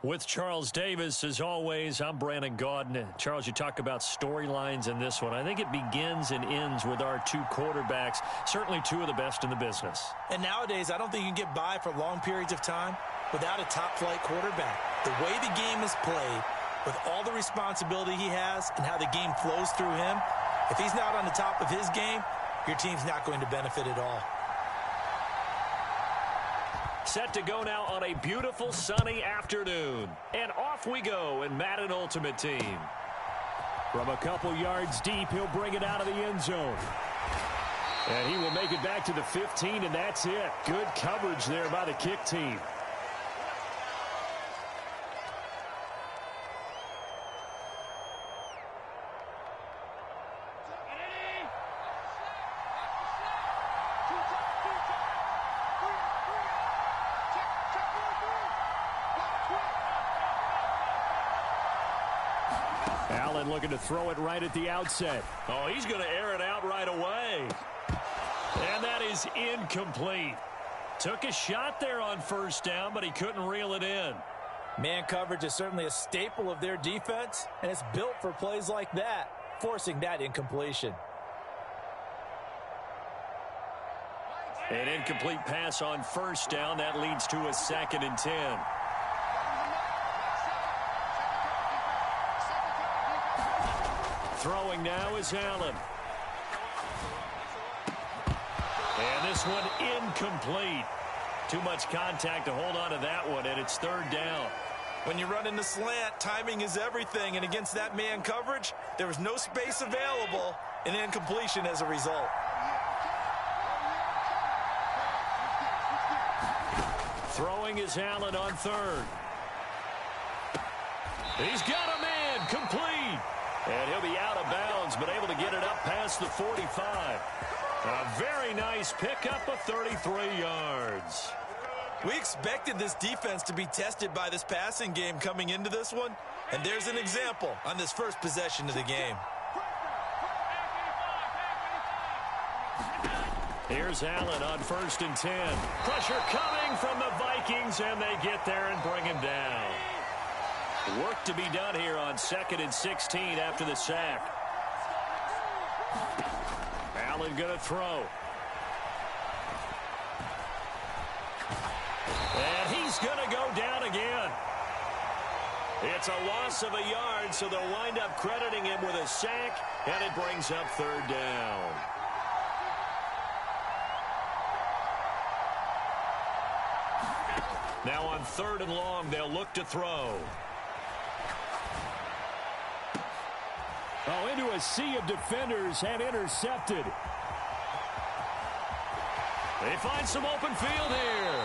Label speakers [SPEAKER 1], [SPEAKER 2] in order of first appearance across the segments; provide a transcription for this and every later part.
[SPEAKER 1] With Charles Davis, as always, I'm Brandon Gaudin. Charles, you talk about storylines in this one. I think it begins and ends with our two quarterbacks, certainly two of the best in the business.
[SPEAKER 2] And nowadays, I don't think you can get by for long periods of time without a top-flight quarterback. The way the game is played, with all the responsibility he has and how the game flows through him, if he's not on the top of his game, your team's not going to benefit at all.
[SPEAKER 1] Set to go now on a beautiful sunny afternoon. And off we go in Madden Ultimate Team.
[SPEAKER 3] From a couple yards deep, he'll bring it out of the end zone. And he will make it back to the 15, and that's it. Good coverage there by the kick team. Allen looking to throw it right at the outset.
[SPEAKER 1] Oh, he's going to air it out right away. And that is incomplete. Took a shot there on first down, but he couldn't reel it in.
[SPEAKER 2] Man coverage is certainly a staple of their defense, and it's built for plays like that, forcing that incompletion.
[SPEAKER 1] An incomplete pass on first down. That leads to a 2nd and 10. Throwing now is Allen. And this one incomplete. Too much contact to hold on to that one, and it's 3rd down.
[SPEAKER 2] When you run in the slant, timing is everything, and against that man coverage, there was no space available, and incompletion as a result.
[SPEAKER 1] Throwing is Allen on 3rd. He's got a man, complete. And he'll be out of bounds, but able to get it up past the 45. A very nice pickup of 33 yards.
[SPEAKER 2] We expected this defense to be tested by this passing game coming into this one, and there's an example on this first possession of the game.
[SPEAKER 1] Here's Allen on 1st and 10. Pressure coming from the Vikings, and they get there and bring him down. Work to be done here on 2nd and 16 after the sack. Allen going to throw. And he's going to go down again. It's a loss of a yard, so they'll wind up crediting him with a sack, and it brings up 3rd down. Now on 3rd and long, they'll look to throw.
[SPEAKER 3] Oh, into a sea of defenders and intercepted.
[SPEAKER 1] They find some open field here.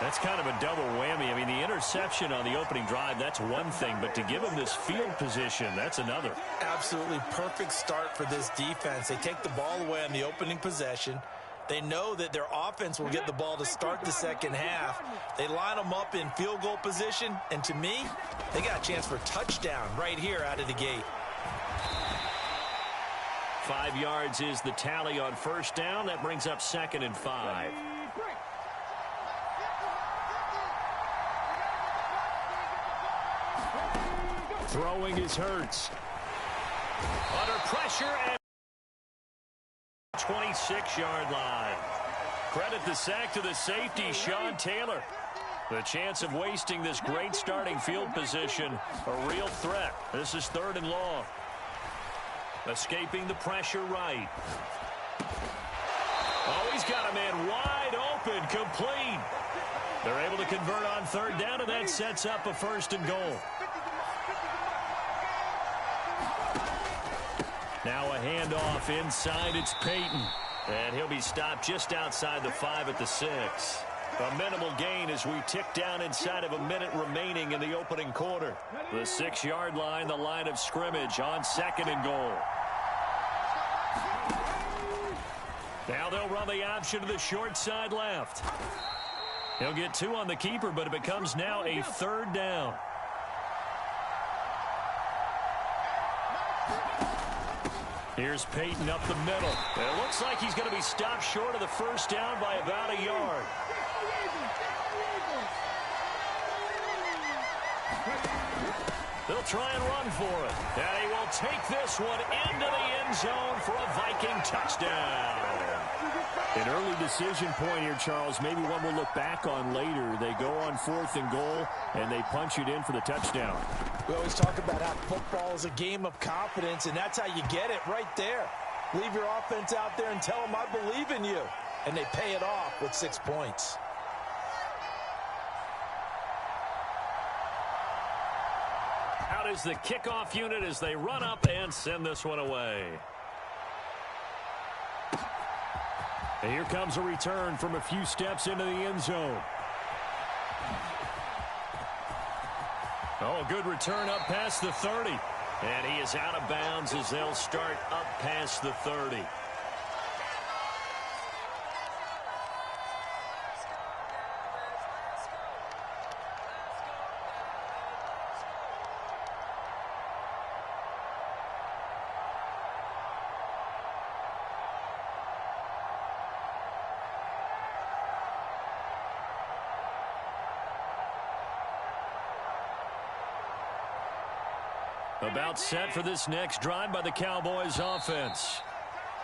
[SPEAKER 1] That's kind of a double whammy. I mean, the interception on the opening drive, that's one thing, but to give them this field position, that's another.
[SPEAKER 2] Absolutely perfect start for this defense. They take the ball away on the opening possession. They know that their offense will get the ball to start the second half. They line them up in field goal position, and to me, they got a chance for a touchdown right here out of the gate.
[SPEAKER 1] 5 yards is the tally on first down. That brings up 2nd and 5.
[SPEAKER 3] Throwing is Hurts.
[SPEAKER 1] Under pressure and 26-yard line. Credit the sack to the safety, Sean Taylor. The chance of wasting this great starting field position, a real threat. This is 3rd and long. Escaping the pressure right. Oh, he's got a man wide open, complete. They're able to convert on 3rd down, and that sets up a 1st and goal. Now a handoff inside. It's Peyton. And he'll be stopped just outside the 5 at the 6. A minimal gain as we tick down inside of a minute remaining in the opening quarter. The 6-yard line, the line of scrimmage on 2nd and goal. Now they'll run the option to the short side left. He'll get 2 on the keeper, but it becomes now a 3rd down. Here's Peyton up the middle. It looks like he's going to be stopped short of the first down by about a yard. They'll try and run for it. And he will take this one into the end zone for a Viking touchdown.
[SPEAKER 3] An early decision point here, Charles. Maybe one we'll look back on later. They go on 4th and goal, and they punch it in for the touchdown.
[SPEAKER 2] We always talk about how football is a game of confidence, and that's how you get it right there. Leave your offense out there and tell them, I believe in you. And they pay it off with 6 points.
[SPEAKER 1] Out is the kickoff unit as they run up and send this one away. And here comes a return from a few steps into the end zone. Oh, a good return up past the 30. And he is out of bounds as they'll start up past the 30. About set for this next drive by the Cowboys offense.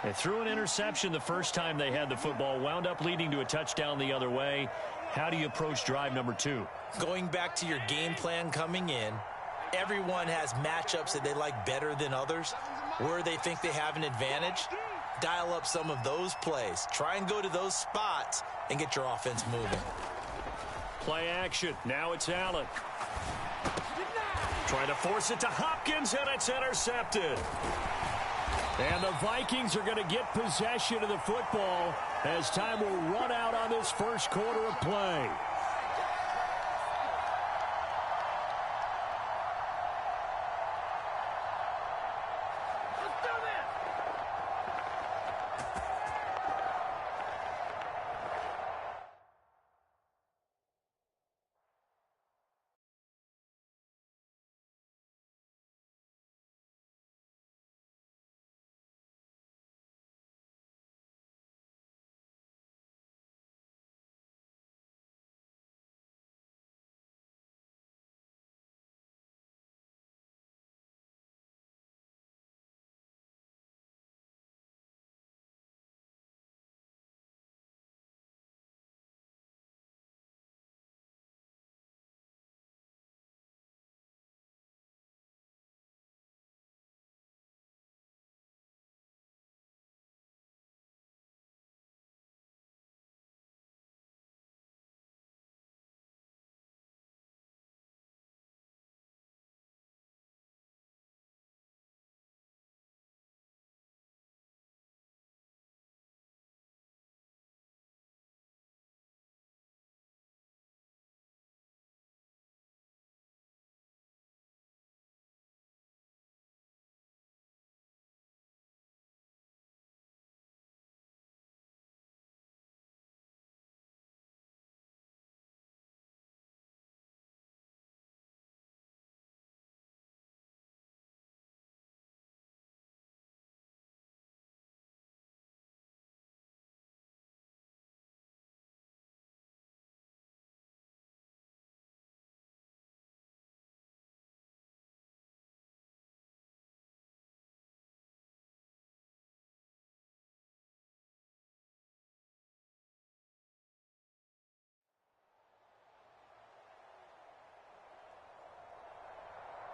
[SPEAKER 1] They threw an interception the first time they had the football, wound up leading to a touchdown the other way. How do you approach drive number 2?
[SPEAKER 2] Going back to your game plan coming in, everyone has matchups that they like better than others, where they think they have an advantage. Dial up some of those plays. Try and go to those spots and get your offense moving.
[SPEAKER 1] Play action. Now it's Allen. Trying to force it to Hopkins, and it's intercepted.
[SPEAKER 3] And the Vikings are going to get possession of the football as time will run out on this first quarter of play.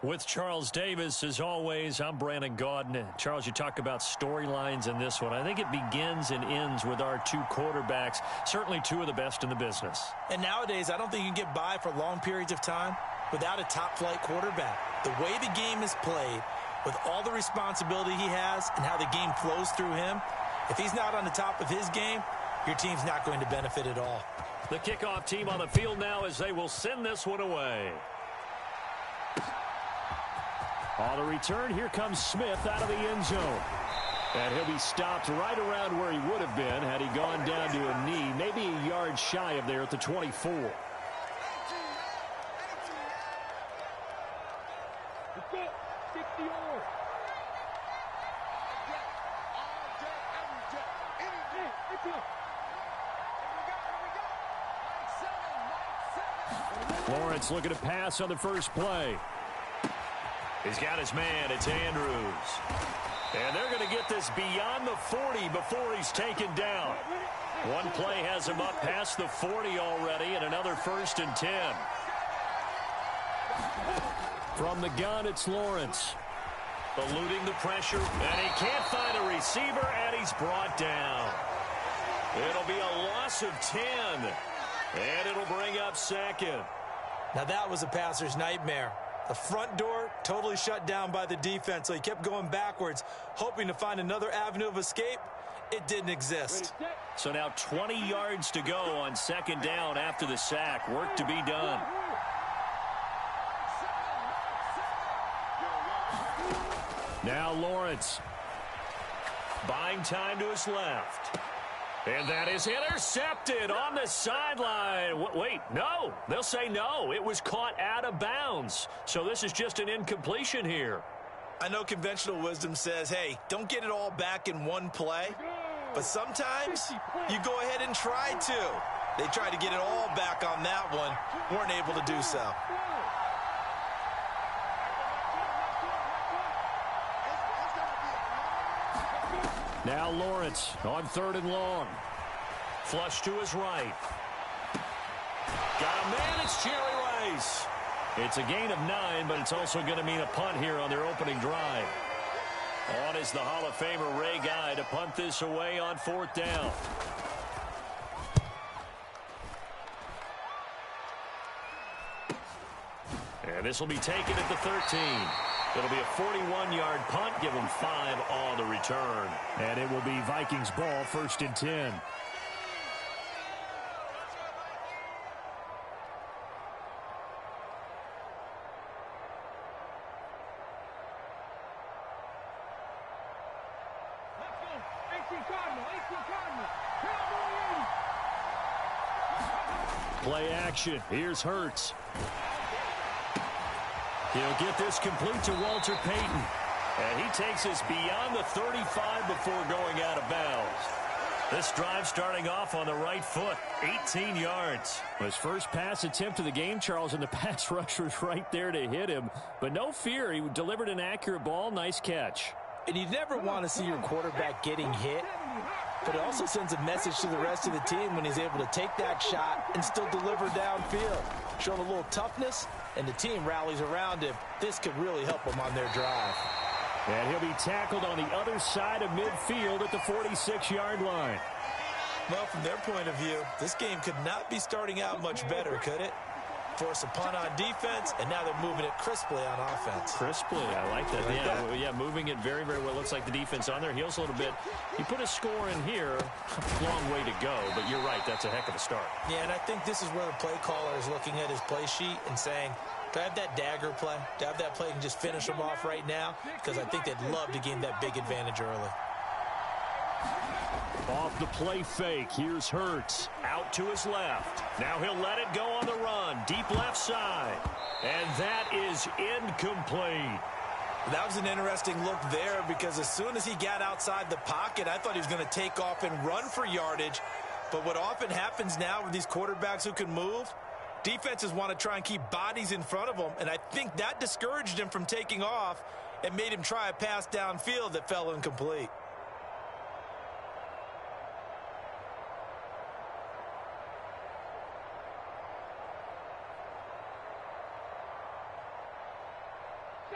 [SPEAKER 3] With Charles Davis, as always, I'm Brandon Gaudin. Charles, you talk about storylines in this one. I think it begins and ends with our 2 quarterbacks, certainly 2 of the best in the business.
[SPEAKER 2] And nowadays, I don't think you can get by for long periods of time without a top-flight quarterback. The way the game is played, with all the responsibility he has and how the game flows through him, if he's not on the top of his game, your team's not going to benefit at all.
[SPEAKER 1] The kickoff team on the field now as they will send this one away.
[SPEAKER 3] On the return, here comes Smith out of the end zone. And he'll be stopped right around where he would have been had he gone down to a knee, maybe a yard shy of there at the 24. Lawrence looking to pass on the first play.
[SPEAKER 1] He's got his man. It's Andrews. And they're going to get this beyond the 40 before he's taken down. One play has him up past the 40 already, and another 1st and 10.
[SPEAKER 3] From the gun, it's Lawrence.
[SPEAKER 1] Eluding the pressure, and he can't find a receiver, and he's brought down. It'll be a loss of 10, and it'll bring up 2nd.
[SPEAKER 2] Now that was a passer's nightmare. The front door totally shut down by the defense, so he kept going backwards, hoping to find another avenue of escape. It didn't exist.
[SPEAKER 1] So now 20 yards to go on 2nd down after the sack. Work to be done.
[SPEAKER 3] Now Lawrence.
[SPEAKER 1] Buying time to his left. And that is intercepted on the sideline. Wait, no. They'll say no. It was caught out of bounds. So this is just an incompletion here.
[SPEAKER 2] I know conventional wisdom says, hey, don't get it all back in one play. But sometimes you go ahead and try to. They tried to get it all back on that one. Weren't able to do so.
[SPEAKER 3] Now Lawrence on 3rd and long.
[SPEAKER 1] Flush to his right. Got a man, it's Jerry Rice. It's a gain of 9, but it's also going to mean a punt here on their opening drive. On is the Hall of Famer Ray Guy to punt this away on 4th down. And this will be taken at the 13. It'll be a 41-yard punt. Give them 5 on the return.
[SPEAKER 3] And it will be Vikings ball, 1st and 10. Play action. Here's Hurts.
[SPEAKER 1] He'll get this complete to Walter Payton. And he takes us beyond the 35 before going out of bounds. This drive starting off on the right foot, 18 yards.
[SPEAKER 3] His first pass attempt of the game, Charles, and the pass rusher was right there to hit him. But no fear, he delivered an accurate ball. Nice catch.
[SPEAKER 2] And you never want to see your quarterback getting hit. But it also sends a message to the rest of the team when he's able to take that shot and still deliver downfield. Show him a little toughness, and the team rallies around him. This could really help them on their drive.
[SPEAKER 3] And he'll be tackled on the other side of midfield at the 46-yard line.
[SPEAKER 2] Well, from their point of view, this game could not be starting out much better, could it? Force a punt on defense, and now they're moving it crisply on offense.
[SPEAKER 1] Crisply, I like that. Yeah, moving it very, very well. Looks like the defense on their heels a little bit. You put a score in here, long way to go, but you're right, that's a heck of a start.
[SPEAKER 2] Yeah, and I think this is where the play caller is looking at his play sheet and saying, do I have that dagger play? Do I have that play and just finish them off right now? Because I think they'd love to gain that big advantage early.
[SPEAKER 3] Off the play fake, here's Hurts.
[SPEAKER 1] Out to his left. Now he'll let it go on the run. Deep left side. And that is incomplete.
[SPEAKER 2] That was an interesting look there because as soon as he got outside the pocket, I thought he was going to take off and run for yardage. But what often happens now with these quarterbacks who can move, defenses want to try and keep bodies in front of them, and I think that discouraged him from taking off and made him try a pass downfield that fell incomplete.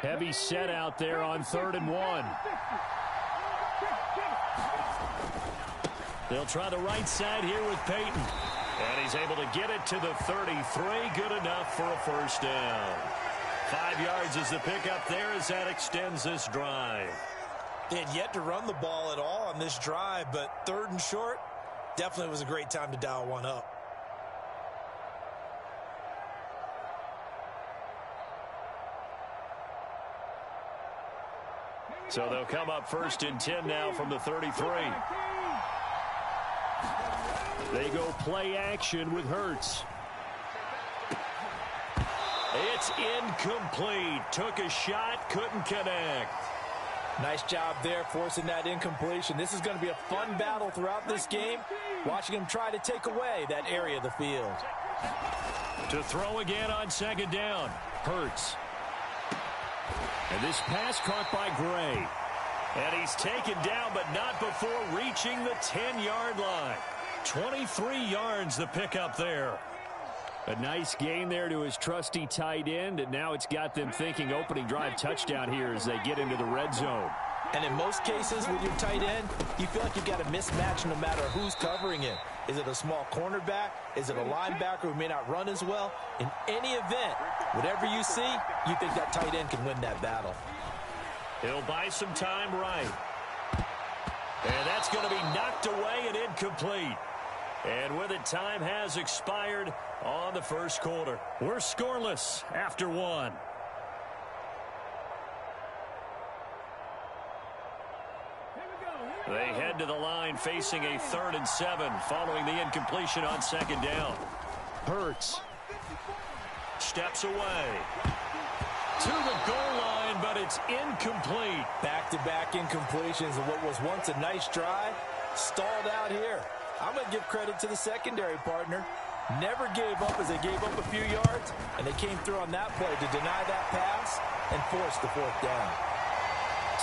[SPEAKER 3] Heavy set out there on 3rd and 1.
[SPEAKER 1] They'll try the right side here with Payton. And he's able to get it to the 33. Good enough for a first down. 5 yards is the pickup there as that extends this drive.
[SPEAKER 2] They had yet to run the ball at all on this drive, but 3rd and short definitely was a great time to dial one up.
[SPEAKER 1] So they'll come up 1st and 10 now from the 33.
[SPEAKER 3] They go play action with Hurts.
[SPEAKER 1] It's incomplete. Took a shot, couldn't connect.
[SPEAKER 2] Nice job there forcing that incompletion. This is going to be a fun battle throughout this game, watching him try to take away that area of the field.
[SPEAKER 1] To throw again on 2nd down.
[SPEAKER 3] Hurts. And this pass caught by Gray.
[SPEAKER 1] And he's taken down, but not before reaching the 10-yard line. 23 yards the pickup there.
[SPEAKER 3] A nice gain there to his trusty tight end, and now it's got them thinking opening drive touchdown here as they get into the red zone.
[SPEAKER 2] And in most cases with your tight end, you feel like you've got a mismatch no matter who's covering him. Is it a small cornerback? Is it a linebacker who may not run as well? In any event, whatever you see, you think that tight end can win that battle.
[SPEAKER 1] He'll buy some time right. And that's going to be knocked away and incomplete. And with it, time has expired on the first quarter. We're scoreless after one. They head to the line facing a 3rd and 7 following the incompletion on 2nd down.
[SPEAKER 3] Hurts.
[SPEAKER 1] Steps away. To the goal line, but it's incomplete.
[SPEAKER 2] Back-to-back incompletions of what was once a nice drive, stalled out here. I'm going to give credit to the secondary partner. Never gave up as they gave up a few yards, and they came through on that play to deny that pass and force the 4th down.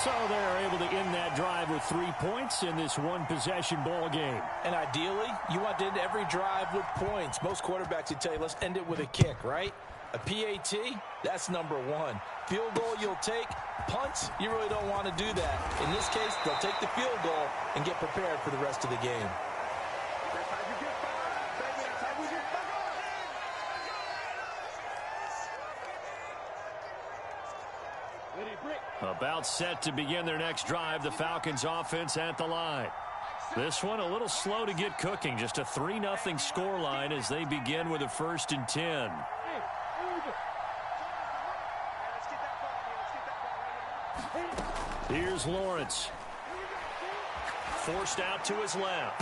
[SPEAKER 3] So they're able to end that drive with 3 points in this one-possession ball game.
[SPEAKER 2] And ideally, you want to end every drive with points. Most quarterbacks would tell you, let's end it with a kick, right? A PAT, that's number 1. Field goal you'll take. Punts, you really don't want to do that. In this case, they'll take the field goal and get prepared for the rest of the game.
[SPEAKER 1] About set to begin their next drive, the Falcons offense at the line. This one a little slow to get cooking. Just a 3-0 score line as they begin with a 1st and 10. Here's Lawrence. Forced out to his left.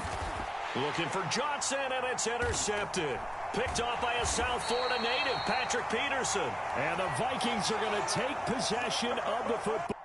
[SPEAKER 1] Looking for Johnson, and it's intercepted. Picked off by a South Florida native, Patrick Peterson.
[SPEAKER 3] And the Vikings are going to take possession of the football.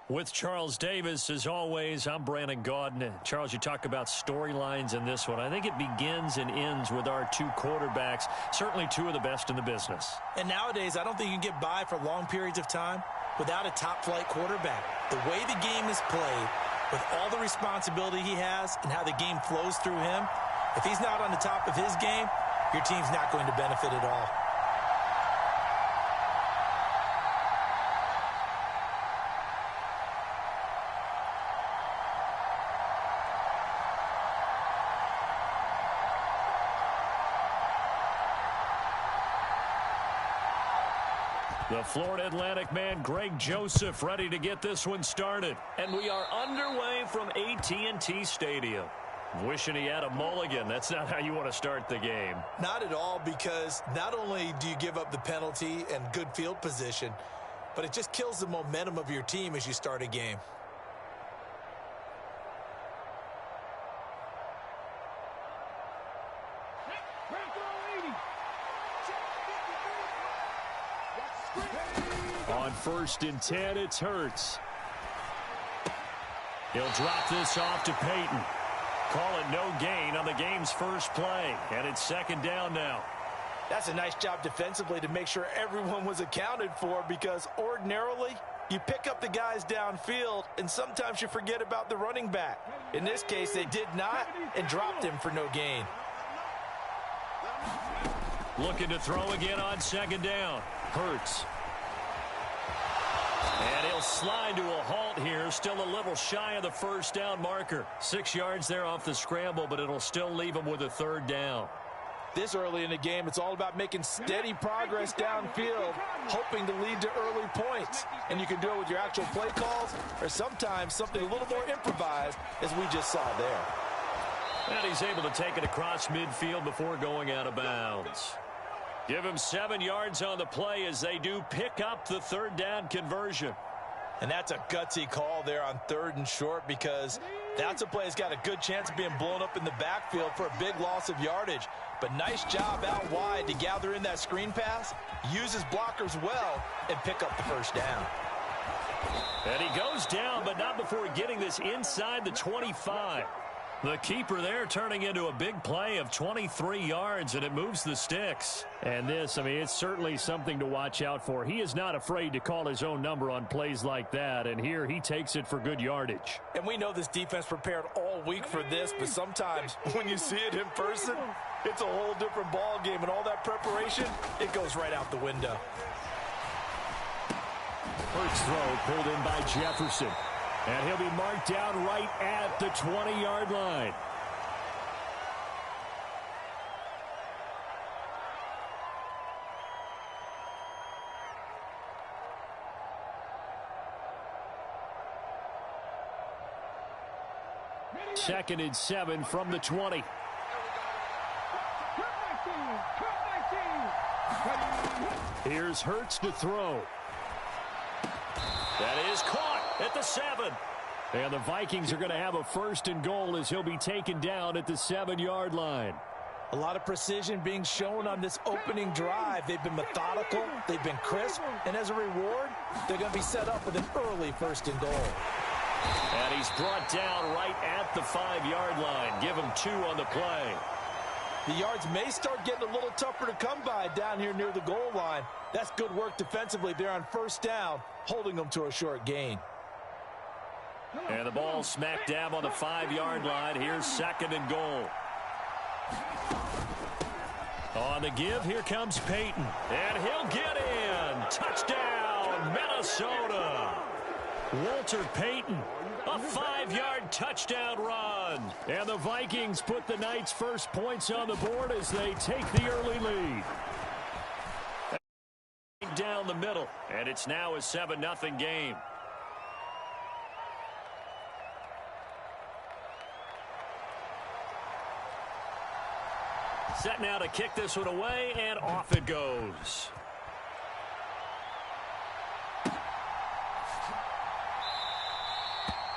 [SPEAKER 1] With Charles Davis, as always, I'm Brandon Gaudin. Charles, you talk about storylines in this one. I think it begins and ends with our 2 quarterbacks, certainly 2 of the best in the business.
[SPEAKER 2] And nowadays, I don't think you can get by for long periods of time without a top-flight quarterback. The way the game is played, with all the responsibility he has and how the game flows through him, if he's not on the top of his game, your team's not going to benefit at all.
[SPEAKER 1] The Florida Atlantic man, Greg Joseph, ready to get this one started. And we are underway from AT&T Stadium. Wishing he had a mulligan. That's not how you want to start the game.
[SPEAKER 2] Not at all, because not only do you give up the penalty and good field position, but it just kills the momentum of your team as you start a game.
[SPEAKER 3] On 1st and 10, it's Hurts.
[SPEAKER 1] He'll drop this off to Peyton. Call it no gain on the game's first play. And it's second down now.
[SPEAKER 2] That's a nice job defensively to make sure everyone was accounted for, because ordinarily you pick up the guys downfield and sometimes you forget about the running back. In this case, they did not and dropped him for no gain.
[SPEAKER 1] Looking to throw again on second down. Hurts. And he'll slide to a halt here, still a little shy of the first down marker. 6 yards there off the scramble, but it'll still leave him with a third down.
[SPEAKER 2] This early in the game, it's all about making steady progress downfield, hoping to lead to early points. And you can do it with your actual play calls or sometimes something a little more improvised, as we just saw there.
[SPEAKER 1] And he's able to take it across midfield before going out of bounds. Give him 7 yards on the play as they do pick up the third down conversion.
[SPEAKER 2] And that's a gutsy call there on 3rd and short, because that's a play that's got a good chance of being blown up in the backfield for a big loss of yardage. But nice job out wide to gather in that screen pass, use his blockers well, and pick up the first down.
[SPEAKER 1] And he goes down, but not before getting this inside the 25. The keeper there turning into a big play of 23 yards, and it moves the sticks.
[SPEAKER 3] And this, I mean, it's certainly something to watch out for. He is not afraid to call his own number on plays like that, and here he takes it for good yardage.
[SPEAKER 2] And we know this defense prepared all week for this, but sometimes when you see it in person, it's a whole different ball game, and all that preparation, it goes right out the window.
[SPEAKER 3] First throw pulled in by Jefferson. And he'll be marked down right at the 20-yard line. Second and 7 from the 20. Here's Hurts to throw.
[SPEAKER 1] That is caught at the 7.
[SPEAKER 3] And the Vikings are going to have a first and goal as he'll be taken down at the 7-yard line.
[SPEAKER 2] A lot of precision being shown on this opening drive. They've been methodical, they've been crisp, and as a reward, they're going to be set up with an early first and goal.
[SPEAKER 1] And he's brought down right at the 5-yard line. Give him 2 on the play.
[SPEAKER 2] The yards may start getting a little tougher to come by down here near the goal line. That's good work defensively there on first down, holding them to a short gain.
[SPEAKER 1] And the ball smack dab on the 5-yard line. Here's second and goal. On the give, here comes Peyton. And he'll get in. Touchdown, Minnesota. Walter Payton, a 5-yard touchdown run. And the Vikings put the night's first points on the board as they take the early lead. Down the middle, and it's now a 7-0 game. Set now to kick this one away, and off it goes.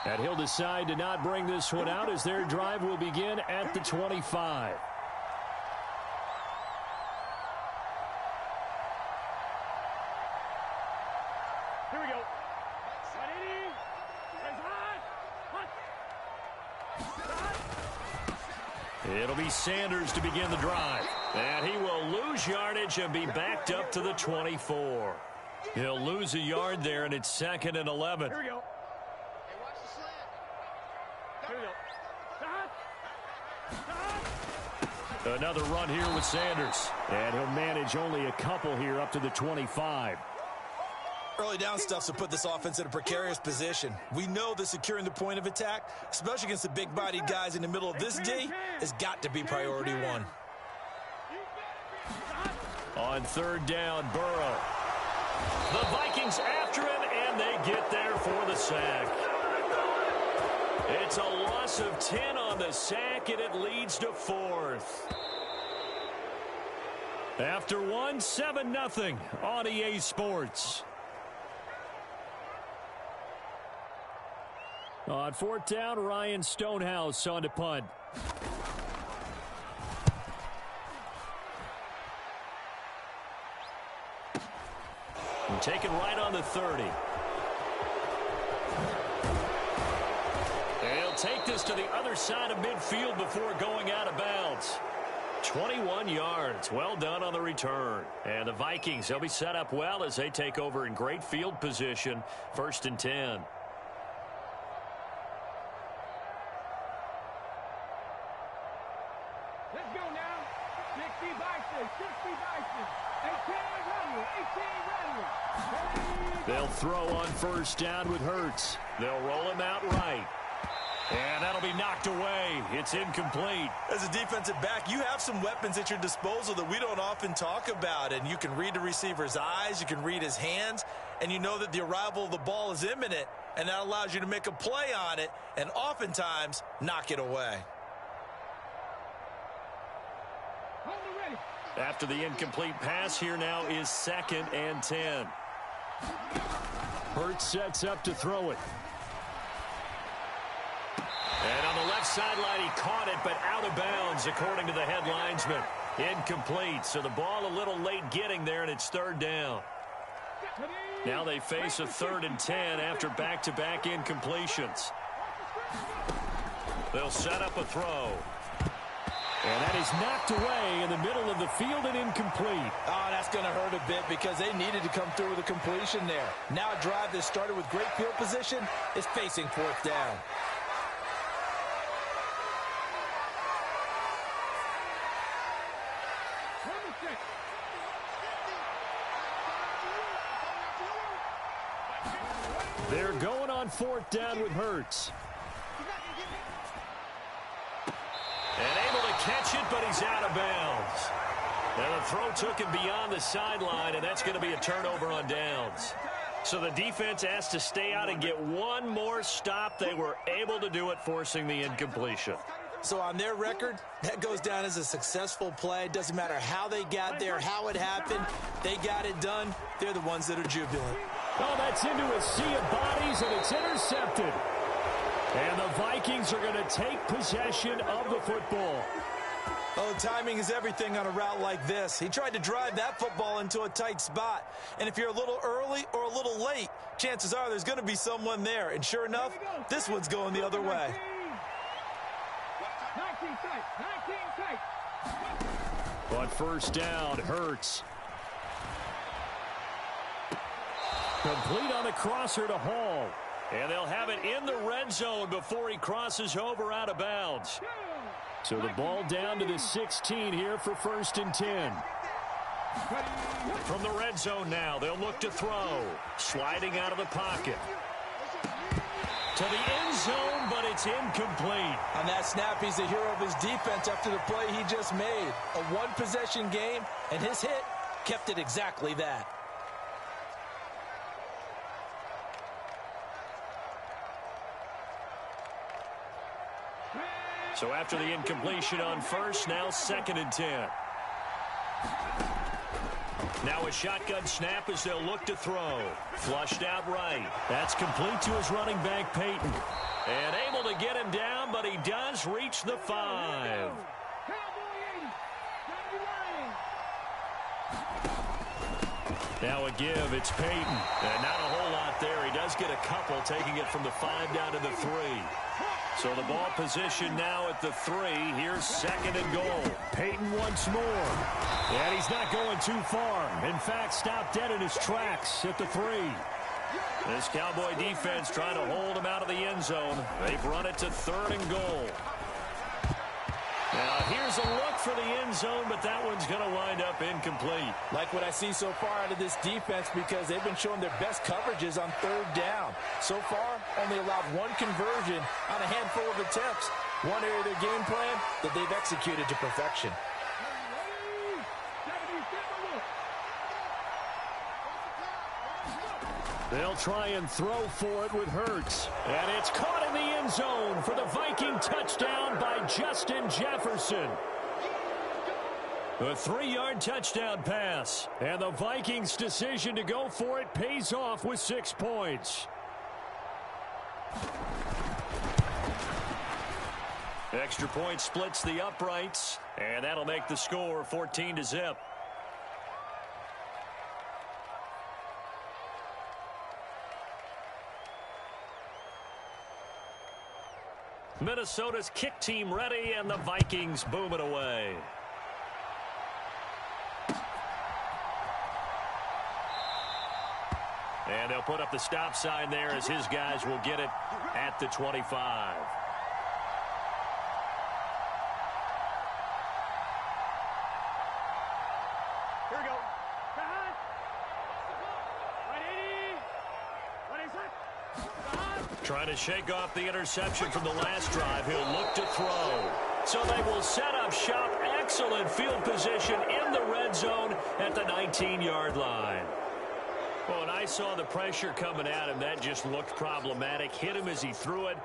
[SPEAKER 3] And he'll decide to not bring this one out as their drive will begin at the 25.
[SPEAKER 4] Here we go.
[SPEAKER 1] It'll be Sanders to begin the drive. And he will lose yardage and be backed up to the 24. He'll lose a yard there, and it's 2nd and 11.
[SPEAKER 4] Here we go. Here we go.
[SPEAKER 3] Another run here with Sanders. And he'll manage only a couple here up to the 25.
[SPEAKER 2] Early down stuff to put this offense in a precarious position. We know that securing the point of attack, especially against the big-bodied guys in the middle of this D, has got to be priority one.
[SPEAKER 1] On 3rd down, Burrow. The Vikings after him, and they get there for the sack. It's a loss of 10 on the sack, and it leads to 4th. After one, 7-0 on EA Sports.
[SPEAKER 3] On 4th down, Ryan Stonehouse on to punt.
[SPEAKER 1] And taken right on the 30. take this to the other side of midfield before going out of bounds. 21 yards. Well done on the return. And the Vikings, they'll be set up well as they take over in great field position. 1st and 10.
[SPEAKER 4] Let's go now. 60 Vikings, 60 Vikings. 18
[SPEAKER 3] They'll throw on 1st down with Hurts. They'll roll him out right. And that'll be knocked away. It's incomplete.
[SPEAKER 2] As a defensive back, you have some weapons at your disposal that we don't often talk about. And you can read the receiver's eyes, you can read his hands, and you know that the arrival of the ball is imminent, and that allows you to make a play on it and oftentimes knock it away.
[SPEAKER 3] After the incomplete pass, here now is 2nd and 10. Hurts sets up to throw it.
[SPEAKER 1] And on the left sideline, he caught it, but out of bounds, according to the head linesman. Incomplete, so the ball a little late getting there, and it's 3rd down. Now they face a 3rd and 10 after back-to-back incompletions. They'll set up a throw.
[SPEAKER 3] And that is knocked away in the middle of the field and incomplete.
[SPEAKER 2] Oh, that's going to hurt a bit because they needed to come through with a completion there. Now a drive that started with great field position is facing 4th down.
[SPEAKER 3] They're going on 4th down with Hurts.
[SPEAKER 1] And able to catch it, but he's out of bounds. And the throw took him beyond the sideline, and that's going to be a turnover on downs. So the defense asked to stay out and get one more stop. They were able to do it, forcing the incompletion.
[SPEAKER 2] So on their record, that goes down as a successful play. Doesn't matter how they got there, how it happened. They got it done. They're the ones that are jubilant.
[SPEAKER 3] Oh, that's into a sea of bodies, and it's intercepted. And the Vikings are going to take possession of the football.
[SPEAKER 2] Oh, timing is everything on a route like this. He tried to drive that football into a tight spot. And if you're a little early or a little late, chances are there's going to be someone there. And sure enough, this one's going the other way.
[SPEAKER 4] 19 tight.
[SPEAKER 3] On 1st down, Hurts. Complete on the crosser to Hall. And they'll have it in the red zone before he crosses over out of bounds. So the ball down to the 16 here for 1st and 10. From the red zone now, they'll look to throw. Sliding out of the pocket. To the end zone, but it's incomplete.
[SPEAKER 2] On that snap, he's the hero of his defense after the play he just made. A one-possession game, and his hit kept it exactly that.
[SPEAKER 1] So after the incompletion on 1st, now 2nd and 10. Now a shotgun snap as they'll look to throw. Flushed out right.
[SPEAKER 3] That's complete to his running back, Peyton.
[SPEAKER 1] And able to get him down, but he does reach the 5.
[SPEAKER 3] Now a give, it's Peyton.
[SPEAKER 1] And not a whole lot there. He does get a couple, taking it from the 5 down to the 3. So the ball position now at the 3. Here's 2nd and goal.
[SPEAKER 3] Peyton once more. And he's not going too far. In fact, stopped dead in his tracks at the 3.
[SPEAKER 1] This Cowboy defense trying to hold him out of the end zone. They've run it to 3rd and goal. Now here's a look for the end zone, but that one's going to wind up incomplete.
[SPEAKER 2] Like what I see so far out of this defense because they've been showing their best coverages on 3rd down. So far, only allowed one conversion on a handful of attempts. One area of their game plan that they've executed to perfection.
[SPEAKER 3] They'll try and throw for it with Hurts. And it's caught in the end zone for the Viking touchdown by Justin Jefferson. A 3-yard touchdown pass. And the Vikings' decision to go for it pays off with 6 points.
[SPEAKER 1] Extra point splits the uprights, and that'll make the score 14-0. Minnesota's kick team ready, and the Vikings boom it away. And they'll put up the stop sign there as his guys will get it at the 25.
[SPEAKER 4] Here we go.
[SPEAKER 1] Trying to shake off the interception from the last drive. He'll look to throw. So they will set up shop. Excellent field position in the red zone at the 19-yard line. Well, when I saw the pressure coming at him, that just looked problematic. Hit him as he threw it,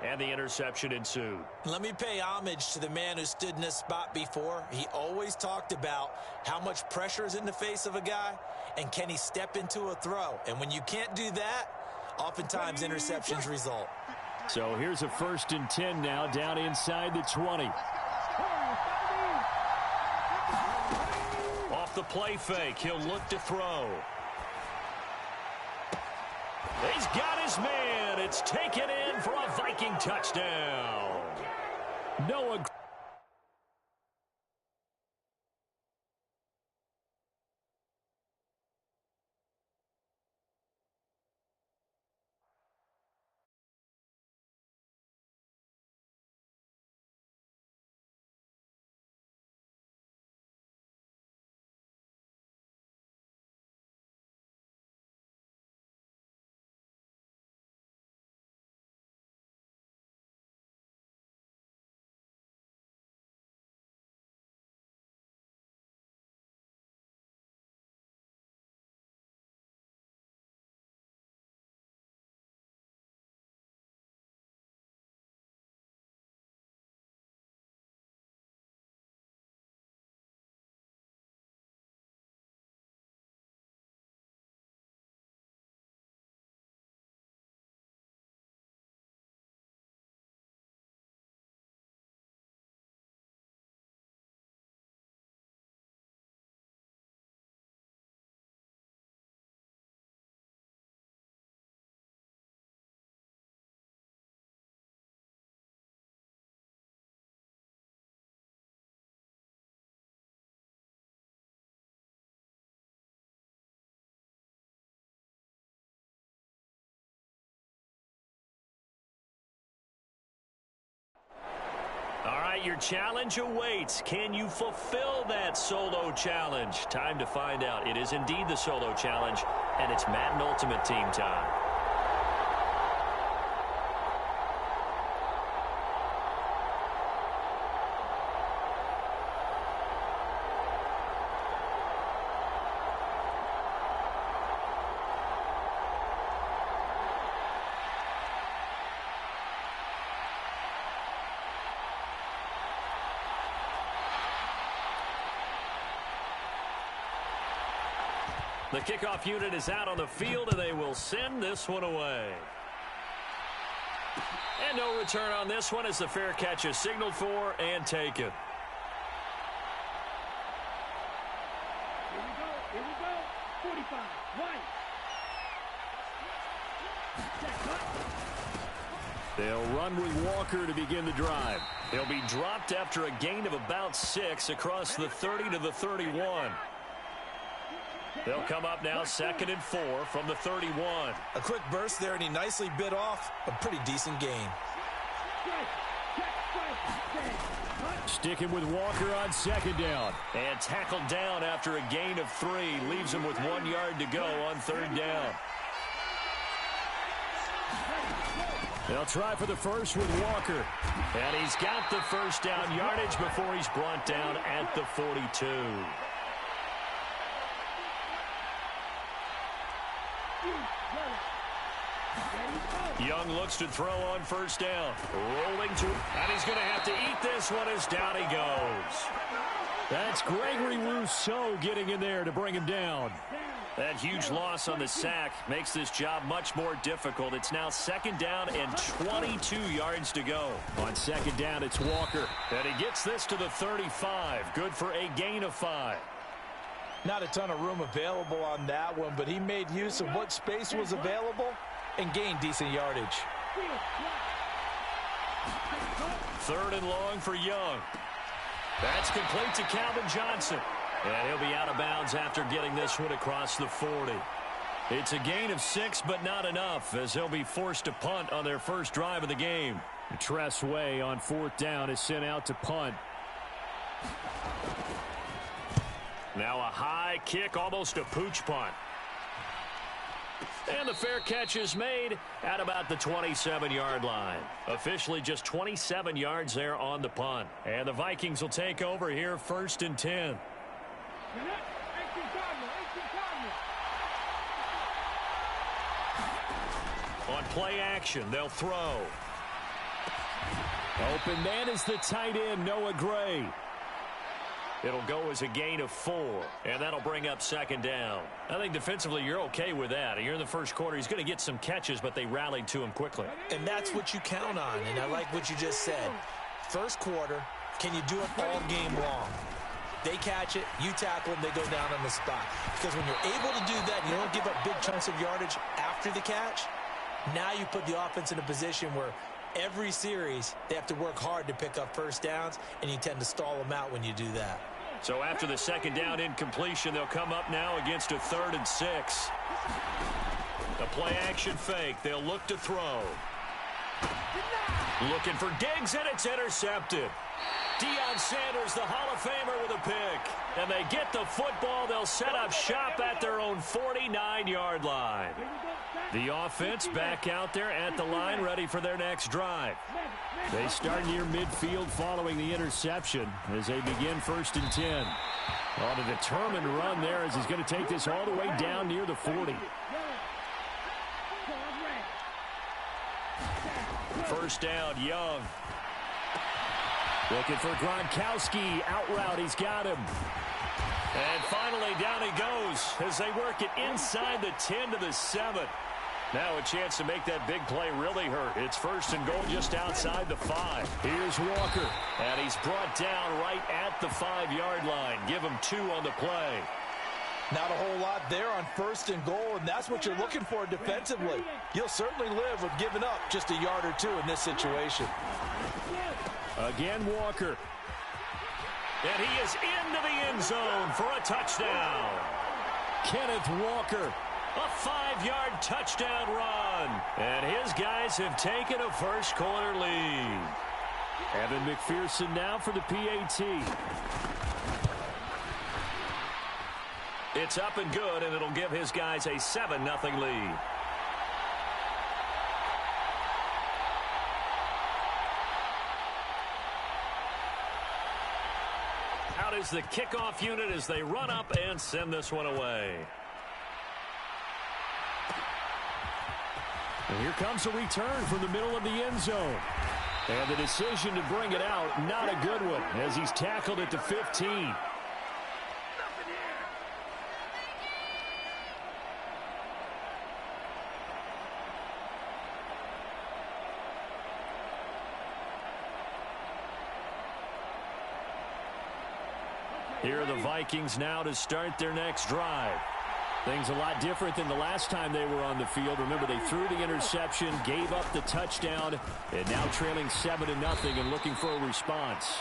[SPEAKER 1] and the interception ensued.
[SPEAKER 2] Let me pay homage to the man who stood in this spot before. He always talked about how much pressure is in the face of a guy, and can he step into a throw. And when you can't do that, oftentimes interceptions result.
[SPEAKER 3] So here's a 1st and 10 now, down inside the 20.
[SPEAKER 1] Off the play fake, he'll look to throw. He's got his man. It's taken in for a Viking touchdown.
[SPEAKER 3] Noah.
[SPEAKER 1] All right, your challenge awaits. Can you fulfill that solo challenge? Time to find out. It is indeed the solo challenge, and it's Madden Ultimate Team time. The kickoff unit is out on the field, and they will send this one away. And no return on this one as the fair catch is signaled for and taken.
[SPEAKER 4] Here we go. 45. Right.
[SPEAKER 3] They'll run with Walker to begin the drive.
[SPEAKER 1] He'll be dropped after a gain of about 6 across the 30 to the 31. They'll come up now 2nd and 4 from the 31.
[SPEAKER 2] A quick burst there, and he nicely bit off a pretty decent gain.
[SPEAKER 3] Sticking with Walker on 2nd down.
[SPEAKER 1] And tackled down after a gain of 3. Leaves him with 1 yard to go on 3rd down.
[SPEAKER 3] They'll try for the first with Walker.
[SPEAKER 1] And he's got the first down yardage before he's brought down at the 42. Young looks to throw on 1st down. Rolling to, and he's going to have to eat this one as down he goes.
[SPEAKER 3] That's Gregory Rousseau getting in there to bring him down.
[SPEAKER 1] That huge loss on the sack makes this job much more difficult. It's now 2nd down and 22 yards to go.
[SPEAKER 3] On 2nd down, it's Walker.
[SPEAKER 1] And he gets this to the 35. Good for a gain of 5.
[SPEAKER 2] Not a ton of room available on that one, but he made use of what space was available and gained decent yardage.
[SPEAKER 3] Third and long for Young. That's complete to Calvin Johnson. And he'll be out of bounds after getting this one across the 40. It's a gain of 6, but not enough, as they'll be forced to punt on their first drive of the game. Tress Way on 4th down is sent out to punt. Now a high kick, almost a pooch punt. And the fair catch is made at about the 27-yard line. Officially just 27 yards there on the punt. And the Vikings will take over here, 1st and 10. On play action, they'll throw. Open man is the tight end, Noah Gray. It'll go as a gain of 4, and that'll bring up 2nd down. I think defensively you're okay with that. You're in the first quarter. He's going to get some catches, but they rallied to him quickly.
[SPEAKER 2] And that's what you count on, and I like what you just said. First quarter, can you do it all game long? They catch it, you tackle them, they go down on the spot. Because when you're able to do that, and you don't give up big chunks of yardage after the catch, now you put the offense in a position where every series they have to work hard to pick up first downs, and you tend to stall them out when you do that.
[SPEAKER 3] So after the 2nd down incompletion, they'll come up now against a 3rd and 6. A play action fake. They'll look to throw. Looking for Diggs, and it's intercepted. Deion Sanders, the Hall of Famer, with a pick. And they get the football. They'll set up shop at their own 49-yard line. The offense back out there at the line, ready for their next drive. They start near midfield following the interception as they begin 1st and 10. On a determined run there as he's going to take this all the way down near the 40. 1st down, Young. Looking for Gronkowski. Out route, he's got him. And finally, down he goes as they work it inside the 10 to the 7. Now a chance to make that big play really hurt. It's 1st and goal just outside the 5. Here's Walker. And he's brought down right at the 5-yard line. Give him 2 on the play.
[SPEAKER 2] Not a whole lot there on 1st and goal, and that's what you're looking for defensively. You'll certainly live with giving up just a yard or 2 in this situation.
[SPEAKER 3] Again, Walker. And he is into the end zone for a touchdown. Kenneth Walker. A 5-yard touchdown run. And his guys have taken a first quarter lead. Evan McPherson now for the PAT. It's up and good, and it'll give his guys a 7-0 lead. Out is the kickoff unit as they run up and send this one away. And here comes a return from the middle of the end zone. And the decision to bring it out, not a good one, as he's tackled at the 15. Here are the Vikings now to start their next drive. Things a lot different than the last time they were on the field. Remember, they threw the interception, gave up the touchdown, and now trailing 7-0 and looking for a response.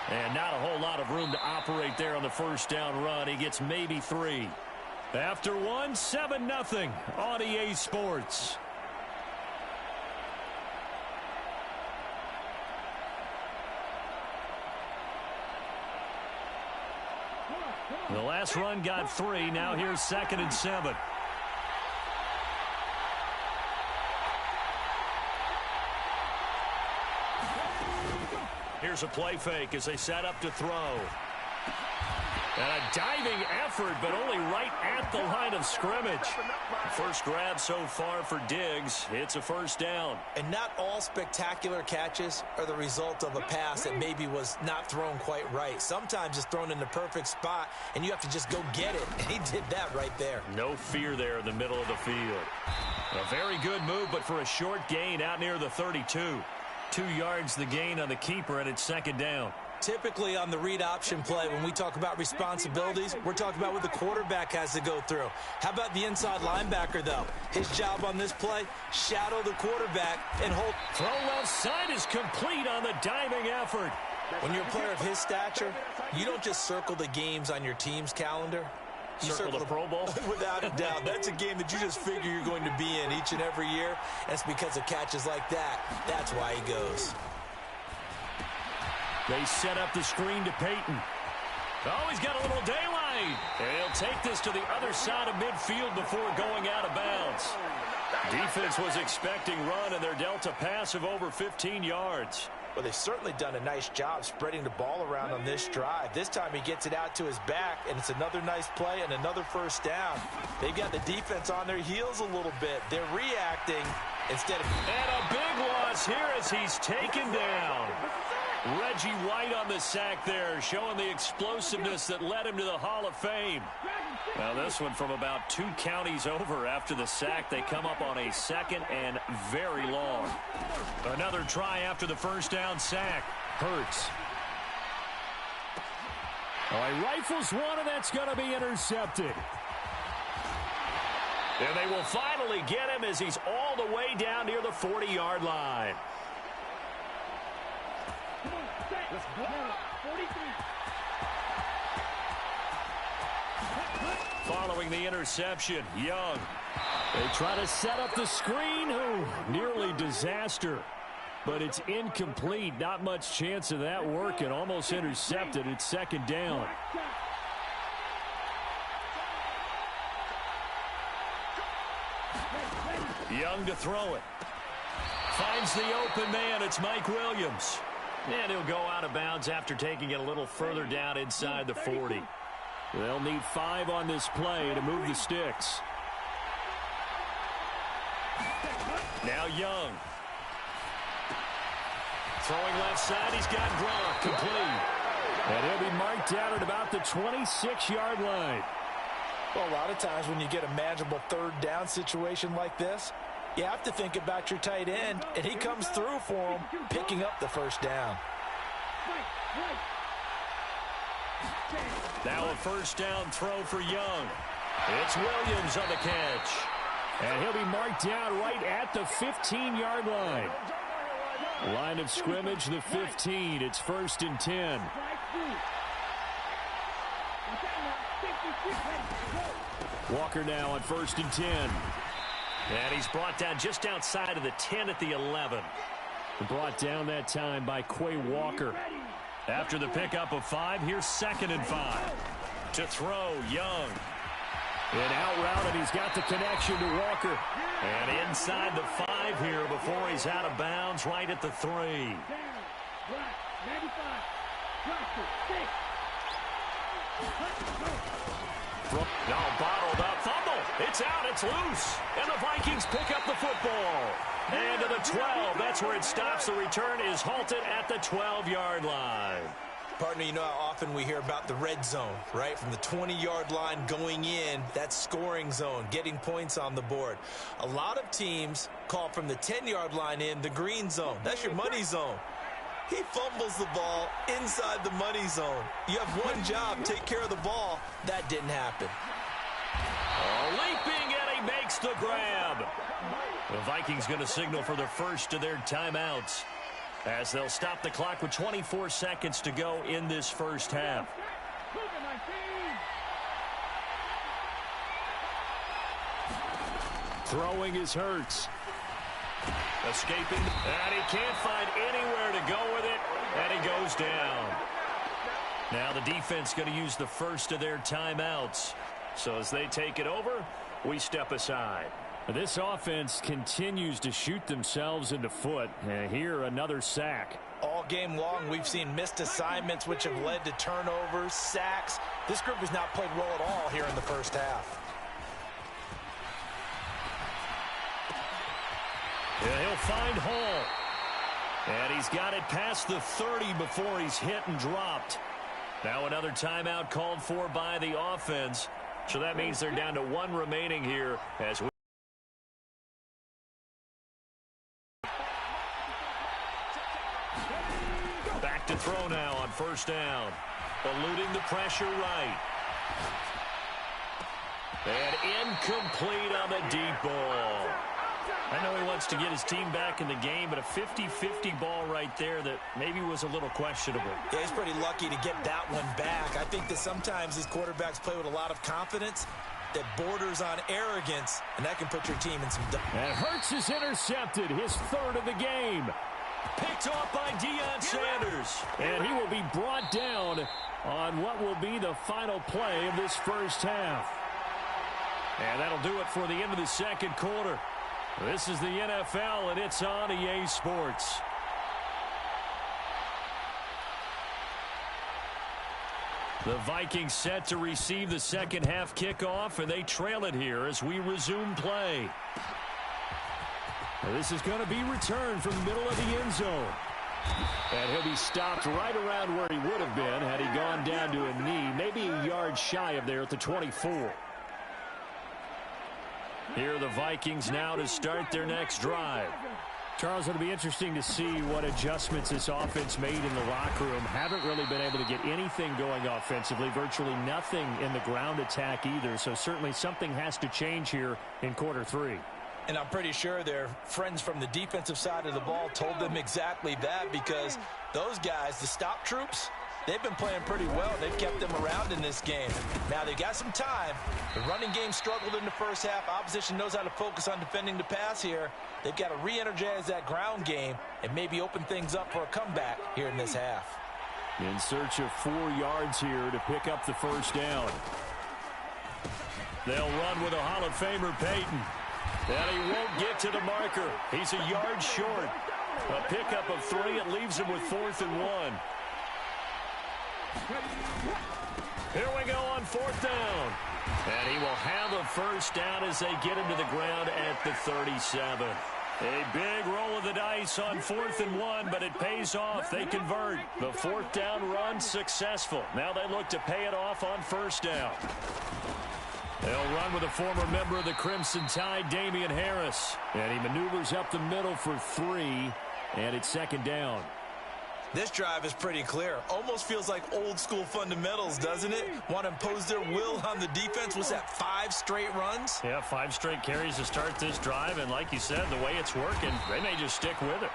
[SPEAKER 3] And not a whole lot of room to operate there on the 1st down run. He gets maybe 3. After 1, 7-0 on EA Sports. The last run got 3. Now here's 2nd and 7. Here's a play fake as they set up to throw. And a diving effort, but only right at the line of scrimmage. First grab so far for Diggs. It's a 1st down. And not all spectacular catches are the result of a pass that maybe was not thrown quite right. Sometimes it's thrown in the perfect spot, and you have to just go get it. And he did that right there. No fear there in the middle of the field. A very good move, but for a short gain out near the 32. 2 yards the gain on the keeper, and it's 2nd down.
[SPEAKER 2] Typically on the read option play, when we talk about responsibilities, we're talking about what the quarterback has to go through. How about the inside linebacker, though? His job on this play, shadow the quarterback and hold.
[SPEAKER 3] Throw left side is complete on the diving effort.
[SPEAKER 2] When you're a player of his stature, you don't just circle the games on your team's calendar. You
[SPEAKER 1] circle the Pro Bowl?
[SPEAKER 2] Without a doubt. That's a game that you just figure you're going to be in each and every year. That's because of catches like that. That's why he goes.
[SPEAKER 3] They set up the screen to Peyton. Oh, he's got a little daylight. And he'll take this to the other side of midfield before going out of bounds. Defense was expecting run, and they're dealt a pass of over 15 yards.
[SPEAKER 2] Well, they've certainly done a nice job spreading the ball around on this drive. This time he gets it out to his back, and it's another nice play and another first down. They've got the defense on their heels a little bit. They're reacting instead of...
[SPEAKER 3] And a big loss here as he's taken down. Reggie White on the sack there, showing the explosiveness that led him to the Hall of Fame. Now this one from about 2 counties over after the sack. They come up on a second and very long. Another try after the first down sack. Hurts. Oh, he rifles one, and that's going to be intercepted. And they will finally get him as he's all the way down near the 40-yard line.
[SPEAKER 4] Let's go. 43.
[SPEAKER 3] Following the interception, Young. They try to set up the screen. Oh, nearly disaster. But it's incomplete. Not much chance of that working. Almost intercepted. It's second down. Young to throw it. Finds the open man. It's Mike Williams. And he'll go out of bounds after taking it a little further down inside the 40. They'll need 5 on this play to move the sticks. Now Young. Throwing left side, he's got Gronk complete. And he'll be marked down at about the 26-yard line.
[SPEAKER 2] Well, a lot of times when you get a manageable third down situation like this, you have to think about your tight end, and he comes through for him, picking up the first down.
[SPEAKER 3] Now a first down throw for Young. It's Williams on the catch. And he'll be marked down right at the 15-yard line. Line of scrimmage, the 15. It's 1st and 10. Walker now on 1st and 10. And he's brought down just outside of the 10 at the 11. Brought down that time by Quay Walker. After the pickup of 5, here's 2nd and 5. To throw, Young. And out route, and he's got the connection to Walker. And inside the 5 here before he's out of bounds, right at the 3. Now bottled up, fumble. It's out, it's loose. And the Vikings pick up the football. And to the 12, that's where it stops. The return is halted at the 12-yard line.
[SPEAKER 2] Partner, you know how often we hear about the red zone, right? From the 20-yard line going in, that scoring zone, getting points on the board. A lot of teams call from the 10-yard line in the green zone. That's your money zone. He fumbles the ball inside the money zone. You have one job, take care of the ball. That didn't happen.
[SPEAKER 3] Leaping, and he makes the grab. The Vikings going to signal for the first of their timeouts as they'll stop the clock with 24 seconds to go in this first half. Throwing is Hurts. Escaping, and he can't find anywhere to go with it, and he goes down. Now the defense going to use the first of their timeouts. So as they take it over, we step aside. This offense continues to shoot themselves in the foot. And here, another sack.
[SPEAKER 2] All game long, we've seen missed assignments, which have led to turnovers, sacks. This group has not played well at all here in the first half.
[SPEAKER 3] Yeah, he'll find Hall. And he's got it past the 30 before he's hit and dropped. Now another timeout called for by the offense. So that means they're down to 1 remaining here as we
[SPEAKER 1] back to throw now on first down. Eluding the pressure right. And incomplete on the deep ball. I know he wants to get his team back in the game, but a 50-50 ball right there that maybe was a little questionable.
[SPEAKER 2] Yeah, he's pretty lucky to get that one back. I think that sometimes these quarterbacks play with a lot of confidence that borders on arrogance, and that can put your team in some doubt.
[SPEAKER 3] And Hurts is intercepted, his third of the game.
[SPEAKER 1] Picked off by Deion Sanders.
[SPEAKER 3] And he will be brought down on what will be the final play of this first half. And that'll do it for the end of the second quarter. This is the NFL, and it's on EA Sports. The Vikings set to receive the second half kickoff, and they trail it here as we resume play. Now, this is going to be returned from the middle of the end zone. And he'll be stopped right around where he would have been had he gone down to a knee, maybe a yard shy of there at the 24. Here are the Vikings now to start their next drive. Charles, it'll be interesting to see what adjustments this offense made in the locker room. Haven't really been able to get anything going offensively, virtually nothing in the ground attack either. So certainly something has to change here in quarter three.
[SPEAKER 2] And I'm pretty sure their friends from the defensive side of the ball told them exactly that, because those guys, the stop troops, they've been playing pretty well. They've kept them around in this game. Now they've got some time. The running game struggled in the first half. Opposition knows how to focus on defending the pass here. They've got to re-energize that ground game and maybe open things up for a comeback here in this half.
[SPEAKER 3] In search of 4 yards here to pick up the first down. They'll run with a Hall of Famer, Peyton. And he won't get to the marker. He's a yard short. A pickup of 3. It leaves him with 4th and 1. Here we go on 4th down. And he will have a first down as they get him to the ground at the 37. A big roll of the dice on 4th and 1, but it pays off. They convert. The 4th down run successful. Now they look to pay it off on first down. They'll run with a former member of the Crimson Tide, Damian Harris. And he maneuvers up the middle for 3, and it's second down.
[SPEAKER 2] This drive is pretty clear. Almost feels like old school fundamentals, doesn't it? Want to impose their will on the defense. Was that 5 straight runs?
[SPEAKER 1] Yeah, 5 straight carries to start this drive. And like you said, the way it's working, they may just stick with it.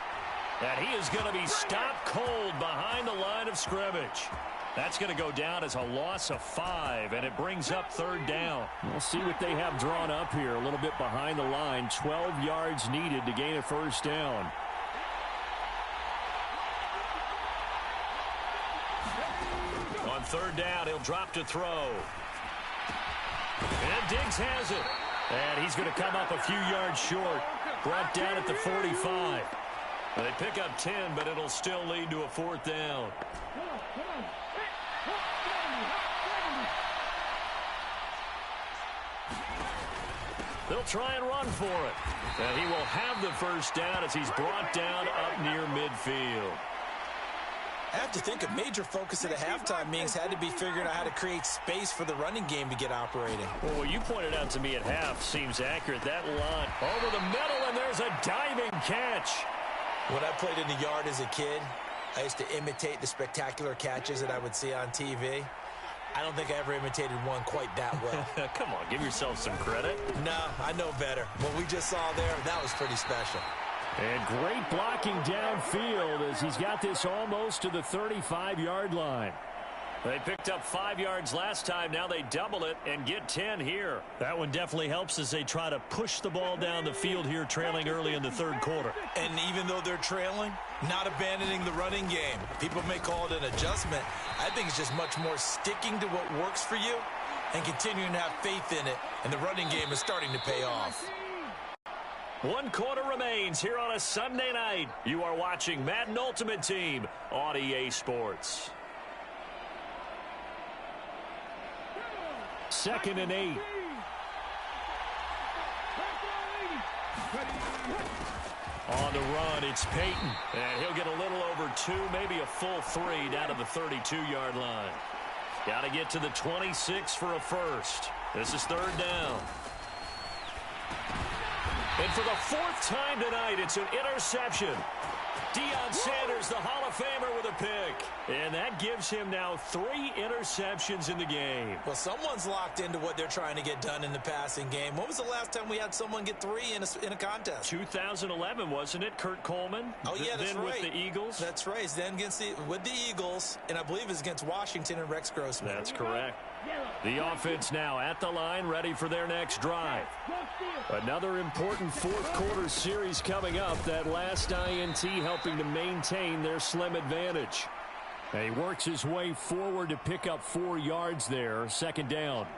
[SPEAKER 1] And he is going to be stopped cold behind the line of scrimmage. That's going to go down as a loss of 5, and it brings up 3rd down.
[SPEAKER 3] We'll see what they have drawn up here. A little bit behind the line. 12 yards needed to gain a first down.
[SPEAKER 1] On 3rd down, he'll drop to throw. And Diggs has it. And he's going to come up a few yards short. Brought down at the 45. They pick up 10, but it'll still lead to a 4th down. They'll try and run for it. And he will have the first down as he's brought down up near midfield.
[SPEAKER 2] I have to think a major focus at a halftime meetings had to be figuring out how to create space for the running game to get operating.
[SPEAKER 1] Well, what you pointed out to me at half seems accurate. That line over the middle, and there's a diving catch.
[SPEAKER 2] When I played in the yard as a kid, I used to imitate the spectacular catches that I would see on TV. I don't think I ever imitated one quite that well.
[SPEAKER 1] Come on, give yourself some credit.
[SPEAKER 2] No, I know better. What we just saw there, that was pretty special.
[SPEAKER 3] And great blocking downfield as he's got this almost to the 35-yard line.
[SPEAKER 1] They picked up 5 yards last time. Now they double it and get 10 here. That one definitely helps as they try to push the ball down the field here, trailing early in the 3rd quarter.
[SPEAKER 2] And even though they're trailing, not abandoning the running game. People may call it an adjustment. I think it's just much more sticking to what works for you and continuing to have faith in it. And the running game is starting to pay off.
[SPEAKER 1] 1 quarter remains here on a Sunday night. You are watching Madden Ultimate Team on EA Sports.
[SPEAKER 3] 2nd and 8.
[SPEAKER 1] On the run, it's Peyton. And he'll get a little over 2, maybe a full 3 down to the 32-yard line. Got to get to the 26 for a first. This is 3rd down. And for the 4th time tonight, it's an interception.
[SPEAKER 3] Deion Sanders, the Hall of Famer, with a pick. And that gives him now 3 interceptions in the game.
[SPEAKER 2] Well, someone's locked into what they're trying to get done in the passing game. When was the last time we had someone get 3 in a contest?
[SPEAKER 3] 2011, wasn't it? Kurt Coleman?
[SPEAKER 2] Oh, yeah, that's
[SPEAKER 3] then
[SPEAKER 2] right.
[SPEAKER 3] with the Eagles?
[SPEAKER 2] That's right. Then with the Eagles, and I believe it's against Washington and Rex Grossman.
[SPEAKER 3] That's correct. The offense now at the line, ready for their next drive. Another important fourth-quarter series coming up. That last INT helping to maintain their slim advantage. He works his way forward to pick up 4 yards there. Second down.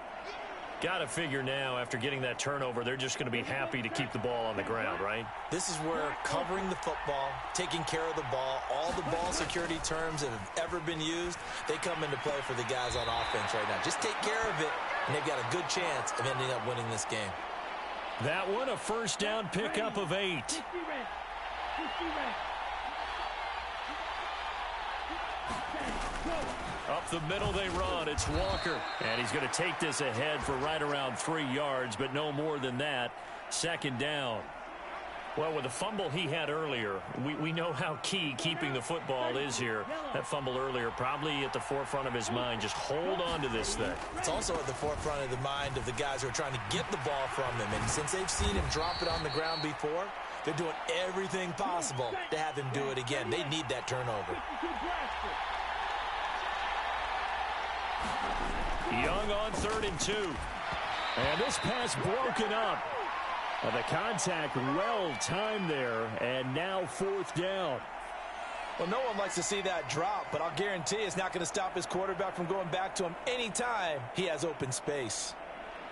[SPEAKER 1] Got to figure now, after getting that turnover, they're just going to be happy to keep the ball on the ground, right?
[SPEAKER 2] This is where covering the football, taking care of the ball, all the ball security terms that have ever been used, they come into play for the guys on offense right now. Just take care of it, and they've got a good chance of ending up winning this game.
[SPEAKER 3] That one, a first down pickup of 8. Up the middle they run. It's Walker. And he's going to take this ahead for right around 3 yards, but no more than that. Second down.
[SPEAKER 1] Well, with the fumble he had earlier, we know how key keeping the football is here. That fumble earlier probably at the forefront of his mind. Just hold on to this thing.
[SPEAKER 2] It's also at the forefront of the mind of the guys who are trying to get the ball from him. And since they've seen him drop it on the ground before, they're doing everything possible to have him do it again. They need that turnover.
[SPEAKER 3] Young on 3rd and 2. And this pass broken up. The contact well timed there, and now 4th down.
[SPEAKER 2] Well, no one likes to see that drop, but I'll guarantee it's not going to stop his quarterback from going back to him anytime he has open space.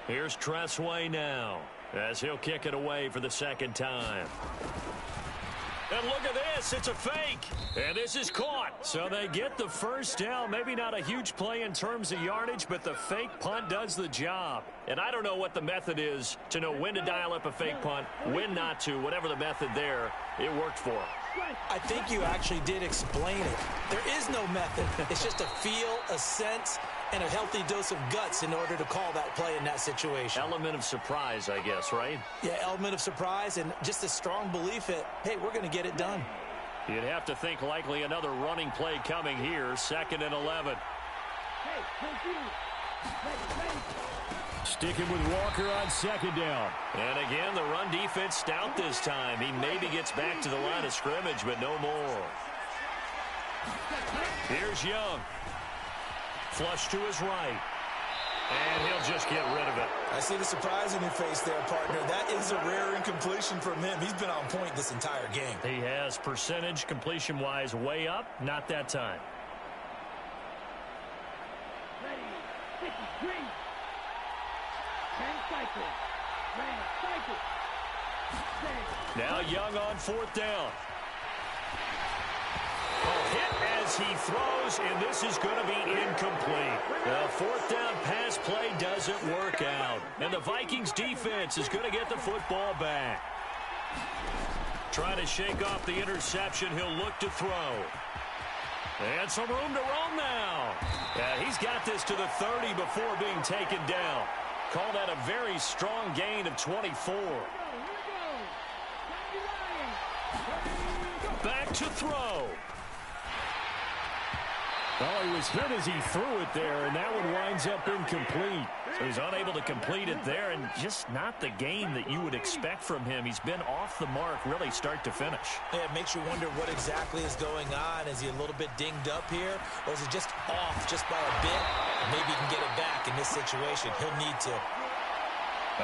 [SPEAKER 1] Here's Tressway now, as he'll kick it away for the second time.
[SPEAKER 3] And look at this. It's a fake. And this is caught. So they get the first down. Maybe not a huge play in terms of yardage, but the fake punt does the job. And I don't know what the method is to know when to dial up a fake punt, when not to. Whatever the method there, it worked for him.
[SPEAKER 2] I think you actually did explain it. There is no method. It's just a feel, a sense, and a healthy dose of guts in order to call that play in that situation.
[SPEAKER 1] Element of surprise, I guess, right?
[SPEAKER 2] Yeah, element of surprise and just a strong belief that, hey, we're going to get it done.
[SPEAKER 3] You'd have to think likely another running play coming here. 2nd and 11. Sticking with Walker on 2nd down.
[SPEAKER 1] And again, the run defense stout this time. He maybe gets back to the line of scrimmage, but no more.
[SPEAKER 3] Here's Young. Flush to his right.
[SPEAKER 1] And he'll just get rid of it.
[SPEAKER 2] I see the surprise in your face there, partner. That is a rare incompletion from him. He's been on point this entire game.
[SPEAKER 1] He has percentage completion-wise way up. Not that time.
[SPEAKER 3] Now Young on 4th down. Hit as he throws, and this is going to be incomplete. The 4th down pass play doesn't work out. And the Vikings defense is going to get the football back. Trying to shake off the interception. He'll look to throw. And some room to roam now. He's got this to the 30 before being taken down. Call that a very strong gain of 24. Back to throw. Oh, he was hit as he threw it there, and that one winds up incomplete.
[SPEAKER 1] So he's unable to complete it there, and just not the game that you would expect from him. He's been off the mark really start to finish.
[SPEAKER 2] Yeah, it makes you wonder what exactly is going on. Is he a little bit dinged up here, or is he just off just by a bit? Maybe he can get it back in this situation. He'll need to.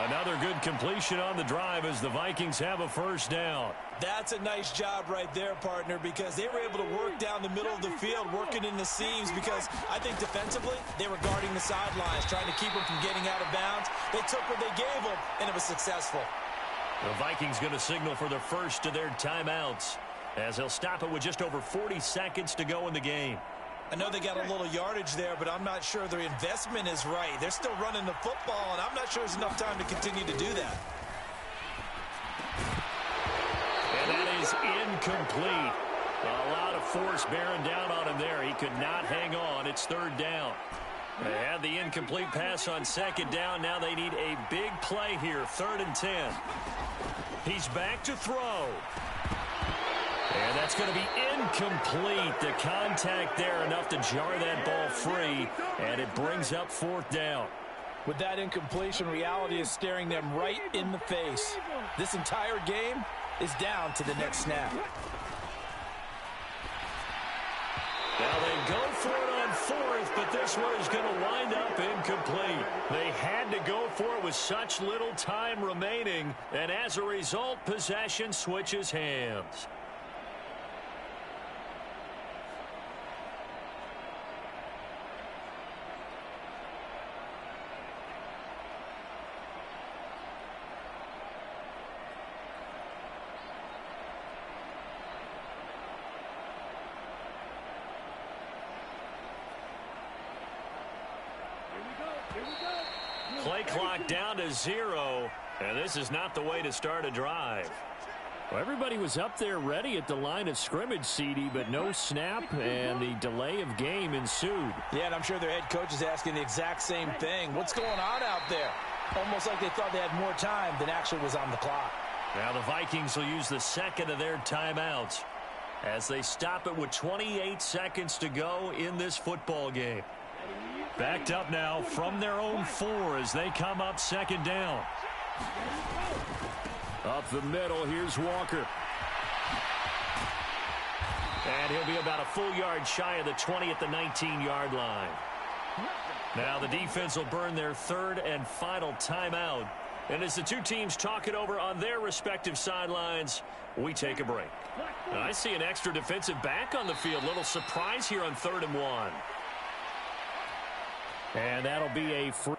[SPEAKER 3] Another good completion on the drive as the Vikings have a first down.
[SPEAKER 2] That's a nice job right there, partner, because they were able to work down the middle of the field, working in the seams, because I think defensively they were guarding the sidelines, trying to keep them from getting out of bounds. They took what they gave them, and it was successful.
[SPEAKER 3] The Vikings going to signal for the first of their timeouts as they'll stop it with just over 40 seconds to go in the game.
[SPEAKER 2] I know they got a little yardage there, but I'm not sure their investment is right. They're still running the football, and I'm not sure there's enough time to continue to do that.
[SPEAKER 3] And that is incomplete. A lot of force bearing down on him there. He could not hang on. It's 3rd down. They had the incomplete pass on 2nd down. Now they need a big play here, 3rd and 10. He's back to throw. And And that's going to be incomplete. The contact there enough to jar that ball free, and it brings up fourth down.
[SPEAKER 2] With that incompletion, reality is staring them right in the face. This entire game is down to the next snap.
[SPEAKER 3] Now they go for it on fourth, but this one is going to wind up incomplete. They had to go for it with such little time remaining, and as a result, possession switches hands. Play clock down to 0, and this is not the way to start a drive. Well, everybody was up there ready at the line of scrimmage, CD, but no snap, and the delay of game ensued.
[SPEAKER 2] Yeah, and I'm sure their head coach is asking the exact same thing. What's going on out there? Almost like they thought they had more time than actually was on the clock.
[SPEAKER 3] Now the Vikings will use the second of their timeouts as they stop it with 28 seconds to go in this football game. Backed up now from their own 4 as they come up second down. Up the middle, here's Walker. And he'll be about a full yard shy of the 20 at the 19-yard line. Now the defense will burn their third and final timeout. And as the two teams talk it over on their respective sidelines, we take a break. Now, I see an extra defensive back on the field. Little surprise here on 3rd and 1. And that'll be a free.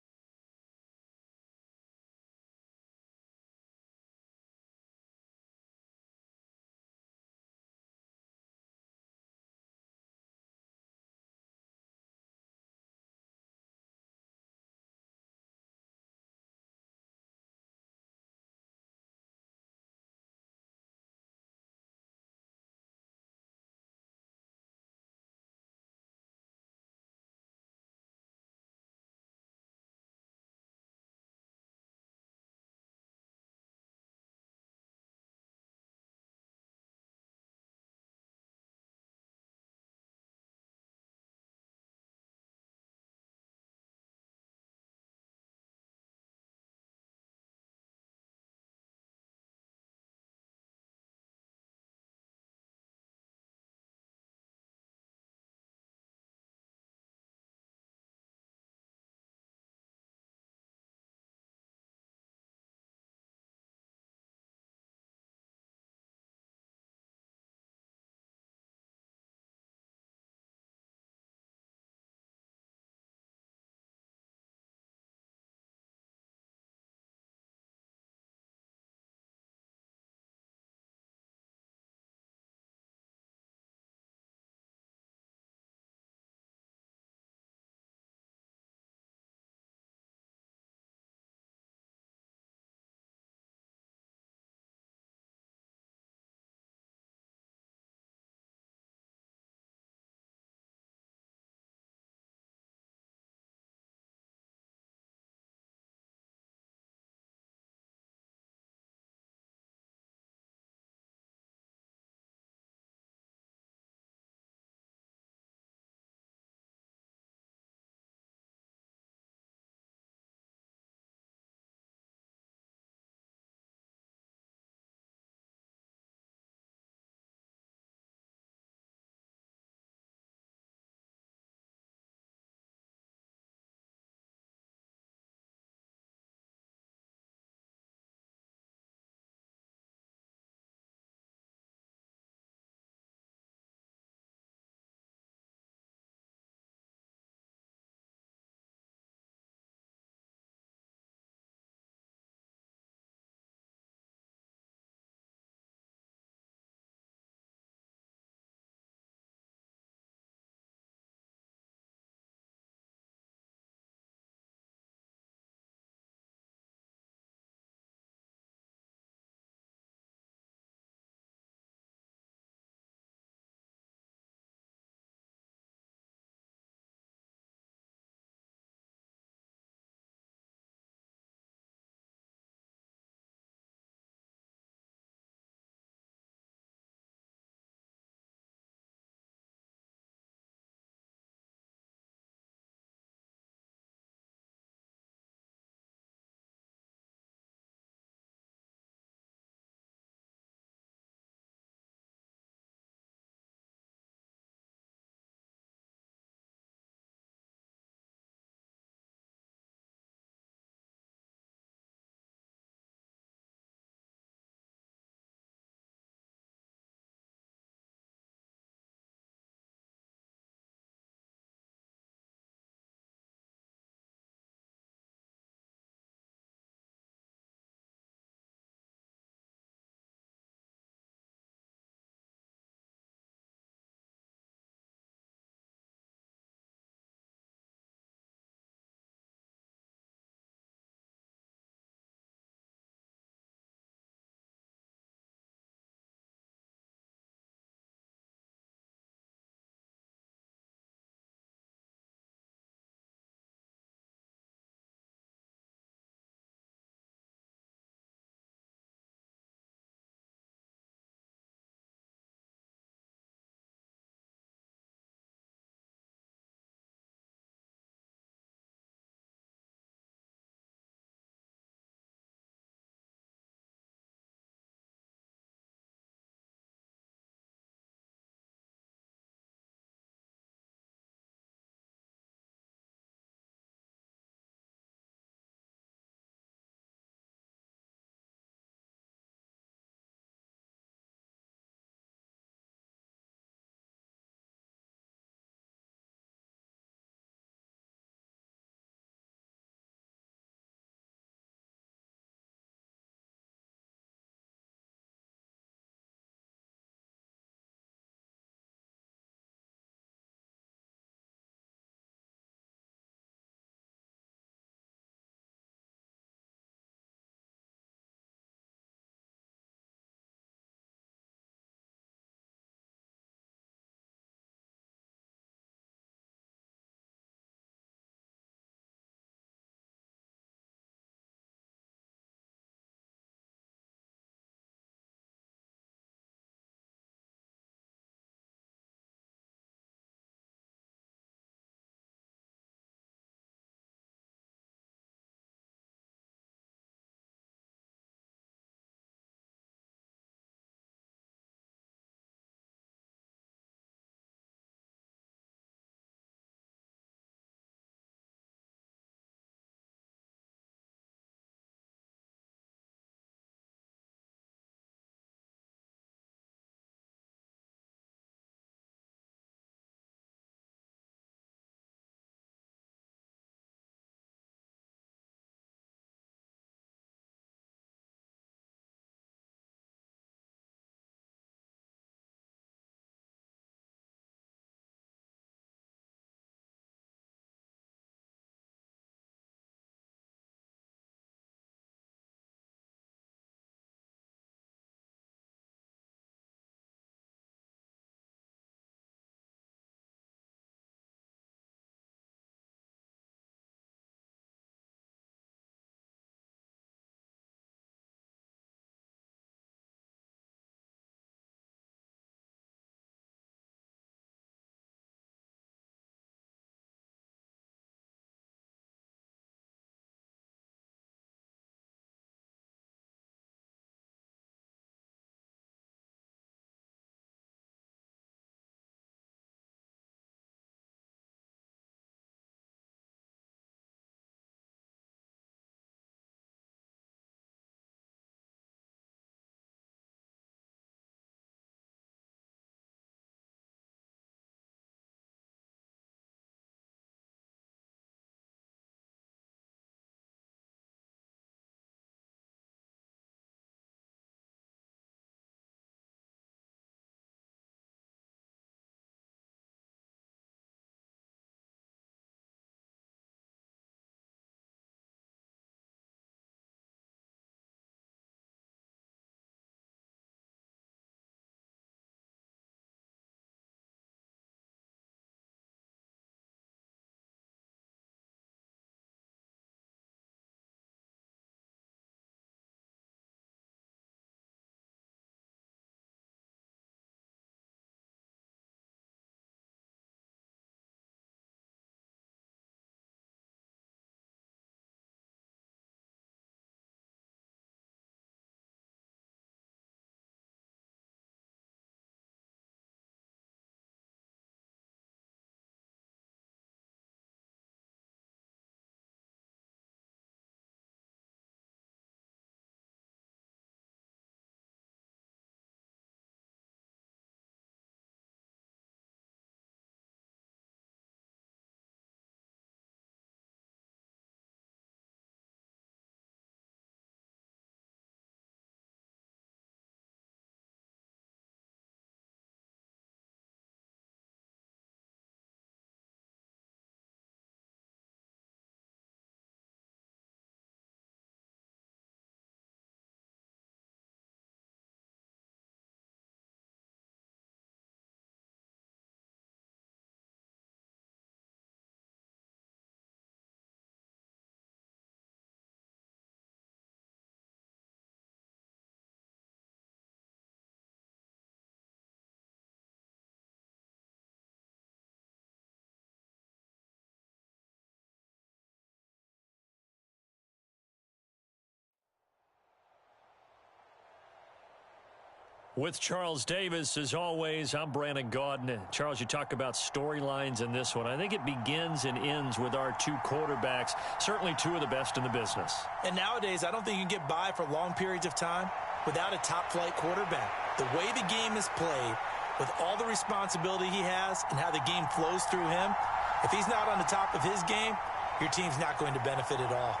[SPEAKER 3] With Charles Davis, as always, I'm Brandon Gaudin. Charles, you talk about storylines in this one. I think it begins and ends with our two quarterbacks, certainly two of the best in the business.
[SPEAKER 2] And nowadays, I don't think you can get by for long periods of time without a top-flight quarterback. The way the game is played, with all the responsibility he has and how the game flows through him, if he's not on the top of his game, your team's not going to benefit at all.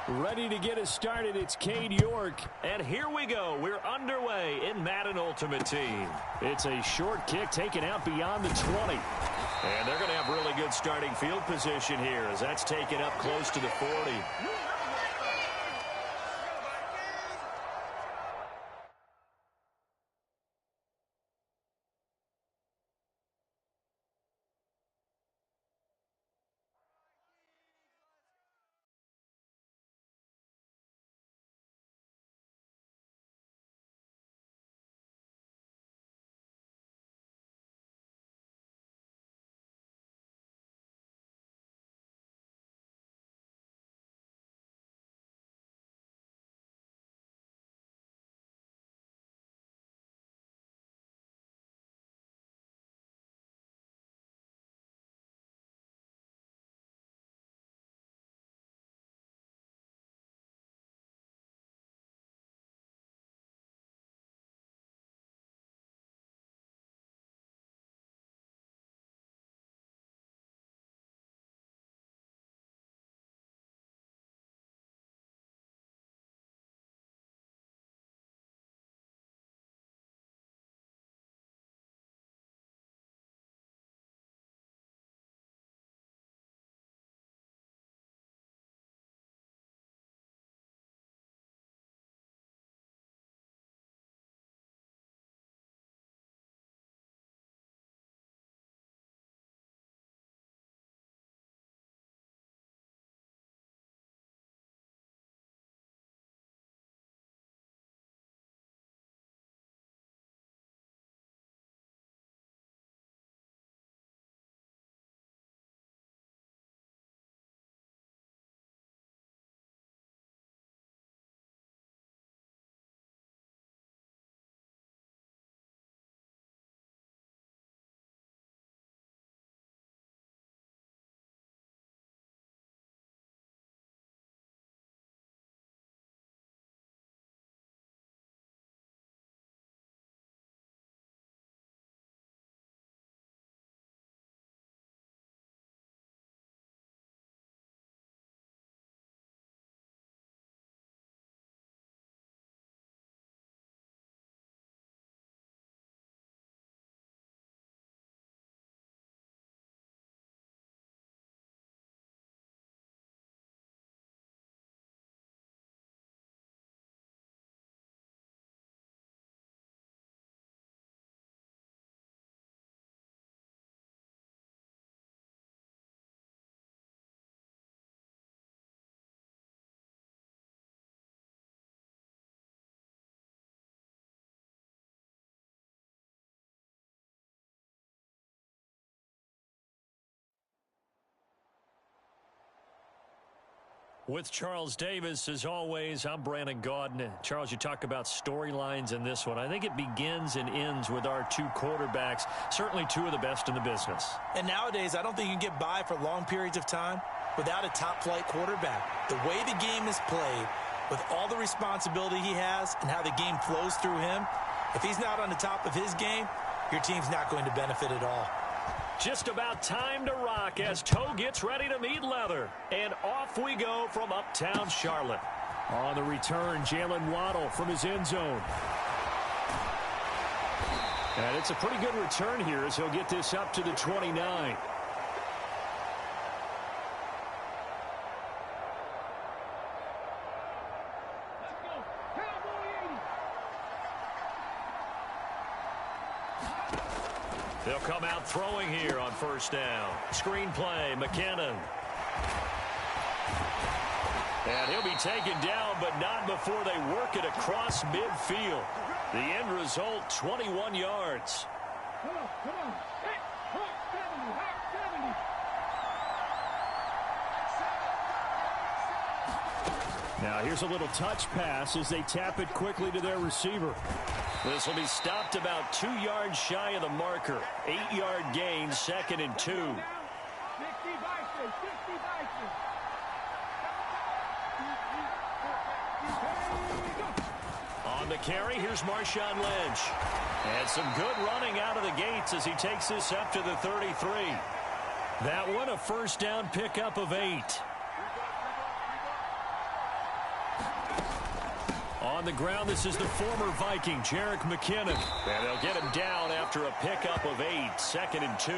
[SPEAKER 3] Ready to get us started, it's Cade York.
[SPEAKER 1] And here we go. We're underway in Madden Ultimate Team.
[SPEAKER 3] It's a short kick taken out beyond the 20.
[SPEAKER 1] And they're going to have really good starting field position here as that's taken up close to the 40.
[SPEAKER 3] With Charles Davis, as always, I'm Brandon Gaudin. Charles, you talk about storylines in this one. I think it begins and ends with our two quarterbacks, certainly two of the best in the business.
[SPEAKER 2] And nowadays, I don't think you can get by for long periods of time without a top-flight quarterback. The way the game is played, with all the responsibility he has and how the game flows through him, if he's not on the top of his game, your team's not going to benefit at all.
[SPEAKER 3] Just about time to rock as Toe gets ready to meet leather. And off we go from uptown Charlotte. On the return, Jalen Waddle from his end zone. And it's a pretty good return here as he'll get this up to the 29. They'll come out throwing here on first down. Screen play, McKinnon. And he'll be taken down, but not before they work it across midfield. The end result, 21 yards.
[SPEAKER 4] Come on. Hit, hook 70,
[SPEAKER 3] Now here's a little touch pass as they tap it quickly to their receiver.
[SPEAKER 1] This will be stopped about 2 yards shy of the marker. 8-yard gain, 2nd and 2.
[SPEAKER 4] 60 boxes, 60 boxes.
[SPEAKER 1] On the carry, here's Marshawn Lynch. And some good running out of the gates as he takes this up to the 33. That one a first down pickup of 8. On the ground, this is the former Viking, Jerick McKinnon. And they'll get him down after a pickup of 8, 2nd and 2.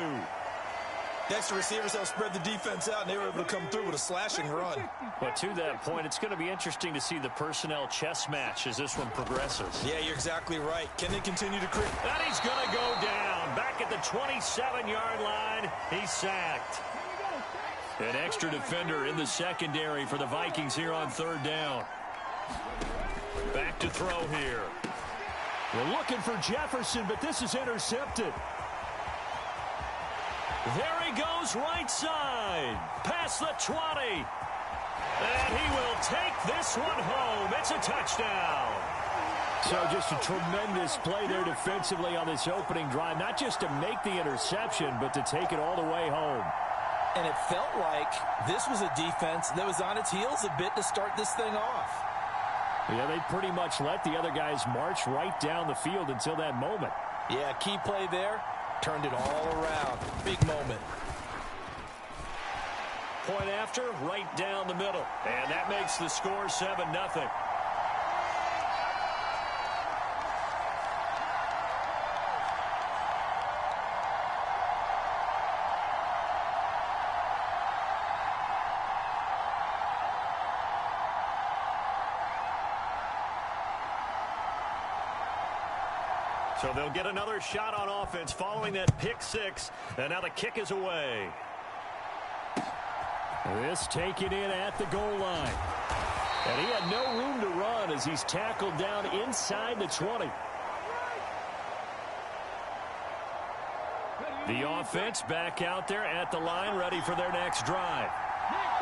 [SPEAKER 2] Next, the receivers help spread the defense out, and they were able to come through with a slashing run.
[SPEAKER 1] But to that point, it's going to be interesting to see the personnel chess match as this one progresses.
[SPEAKER 2] Yeah, you're exactly right. Can they continue to create?
[SPEAKER 1] And he's going to go down. Back at the 27-yard line, he's sacked. An extra defender in the secondary for the Vikings here on 3rd down. Back to throw here.
[SPEAKER 3] We're looking for Jefferson, but this is intercepted.
[SPEAKER 1] There he goes right side. Past the 20. And he will take this one home. It's a touchdown.
[SPEAKER 3] So just a tremendous play there defensively on this opening drive. Not just to make the interception, but to take it all the way home.
[SPEAKER 2] And it felt like this was a defense that was on its heels a bit to start this thing off.
[SPEAKER 3] Yeah, they pretty much let the other guys march right down the field until that moment.
[SPEAKER 2] Yeah, key play there. Turned it all around. Big moment.
[SPEAKER 1] Point after, right down the middle. And that makes the score 7-0. So they'll get another shot on offense following that pick 6. And now the kick is away.
[SPEAKER 3] This taken in at the goal line. And he had no room to run as he's tackled down inside the 20. The offense back out there at the line, ready for their next drive.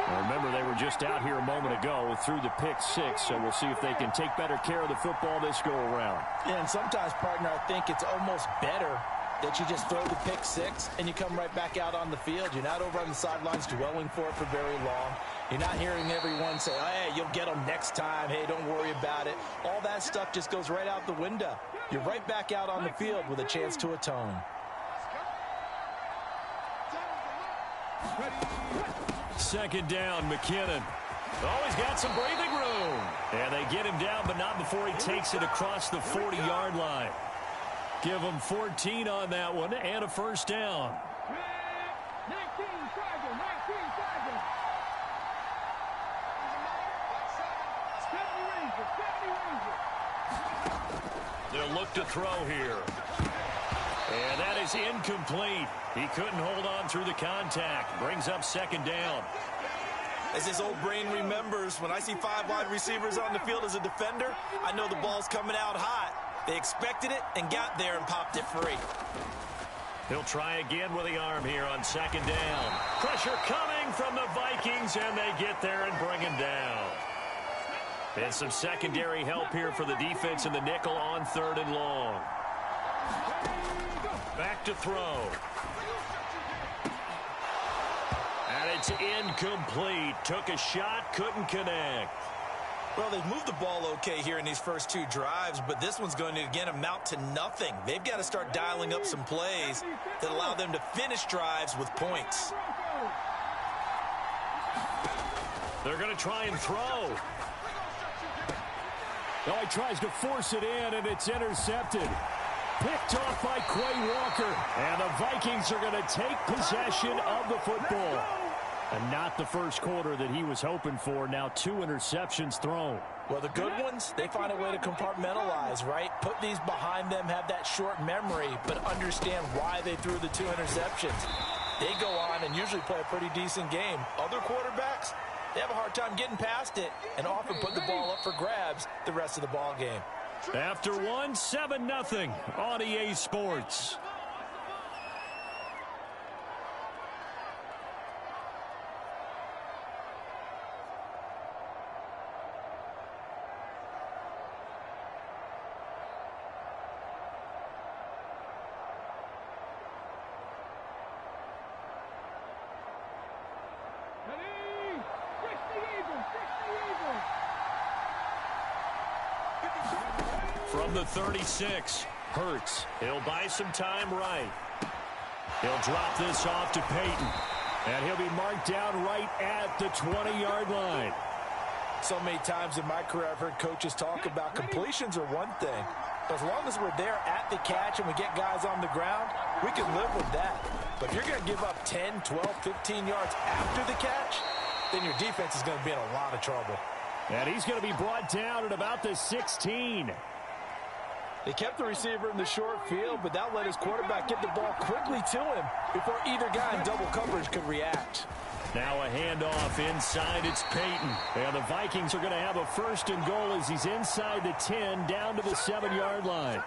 [SPEAKER 3] Well, remember, they were just out here a moment ago through the pick 6, so we'll see if they can take better care of the football this go-around.
[SPEAKER 2] Yeah, and sometimes, partner, I think it's almost better that you just throw the pick 6 and you come right back out on the field. You're not over on the sidelines dwelling for it for very long. You're not hearing everyone say, oh, hey, you'll get them next time. Hey, don't worry about it. All that stuff just goes right out the window. You're right back out on the field with a chance to atone.
[SPEAKER 1] Second down, McKinnon. Oh, he's got some breathing room. And they get him down, but not before he takes it across the 40-yard line. Give him 14 on that one and a first down.
[SPEAKER 4] 19 Tiger, 19 Tiger. 70 Ranger, 70 Ranger.
[SPEAKER 1] They'll look to throw here. And that is incomplete. He couldn't hold on through the contact. Brings up second down.
[SPEAKER 2] As his old brain remembers, when I see 5 wide receivers on the field as a defender, I know the ball's coming out hot. They expected it and got there and popped it free.
[SPEAKER 1] He'll try again with the arm here on second down. Pressure coming from the Vikings, and they get there and bring him down. And some secondary help here for the defense in the nickel on 3rd and long. Back to throw. And it's incomplete. Took a shot, couldn't connect.
[SPEAKER 2] Well, they've moved the ball okay here in these first 2 drives, but this one's going to, again, amount to nothing. They've got to start dialing up some plays that allow them to finish drives with points.
[SPEAKER 1] They're going to try and throw.
[SPEAKER 3] Oh, he tries to force it in, and it's intercepted. Picked off by Quay Walker. And the Vikings are going to take possession of the football. And not the first quarter that he was hoping for. Now 2 interceptions thrown.
[SPEAKER 2] Well, the good ones, they find a way to compartmentalize, right? Put these behind them, have that short memory, but understand why they threw the 2 interceptions. They go on and usually play a pretty decent game. Other quarterbacks, they have a hard time getting past it and often put the ball up for grabs the rest of the ball game.
[SPEAKER 1] After 1, 7-0 on EA Sports.
[SPEAKER 3] From the 36, Hurts. He'll buy some time right. He'll drop this off to Peyton. And he'll be marked down right at the 20-yard line.
[SPEAKER 2] So many times in my career I've heard coaches talk about completions are one thing. But as long as we're there at the catch and we get guys on the ground, we can live with that. But if you're going to give up 10, 12, 15 yards after the catch, then your defense is going to be in a lot of trouble.
[SPEAKER 3] And he's going to be brought down at about the 16.
[SPEAKER 2] They kept the receiver in the short field, but that let his quarterback get the ball quickly to him before either guy in double coverage could react.
[SPEAKER 3] Now a handoff inside. It's Peyton. And the Vikings are going to have a first and goal as he's inside the 10 down to the 7-yard line.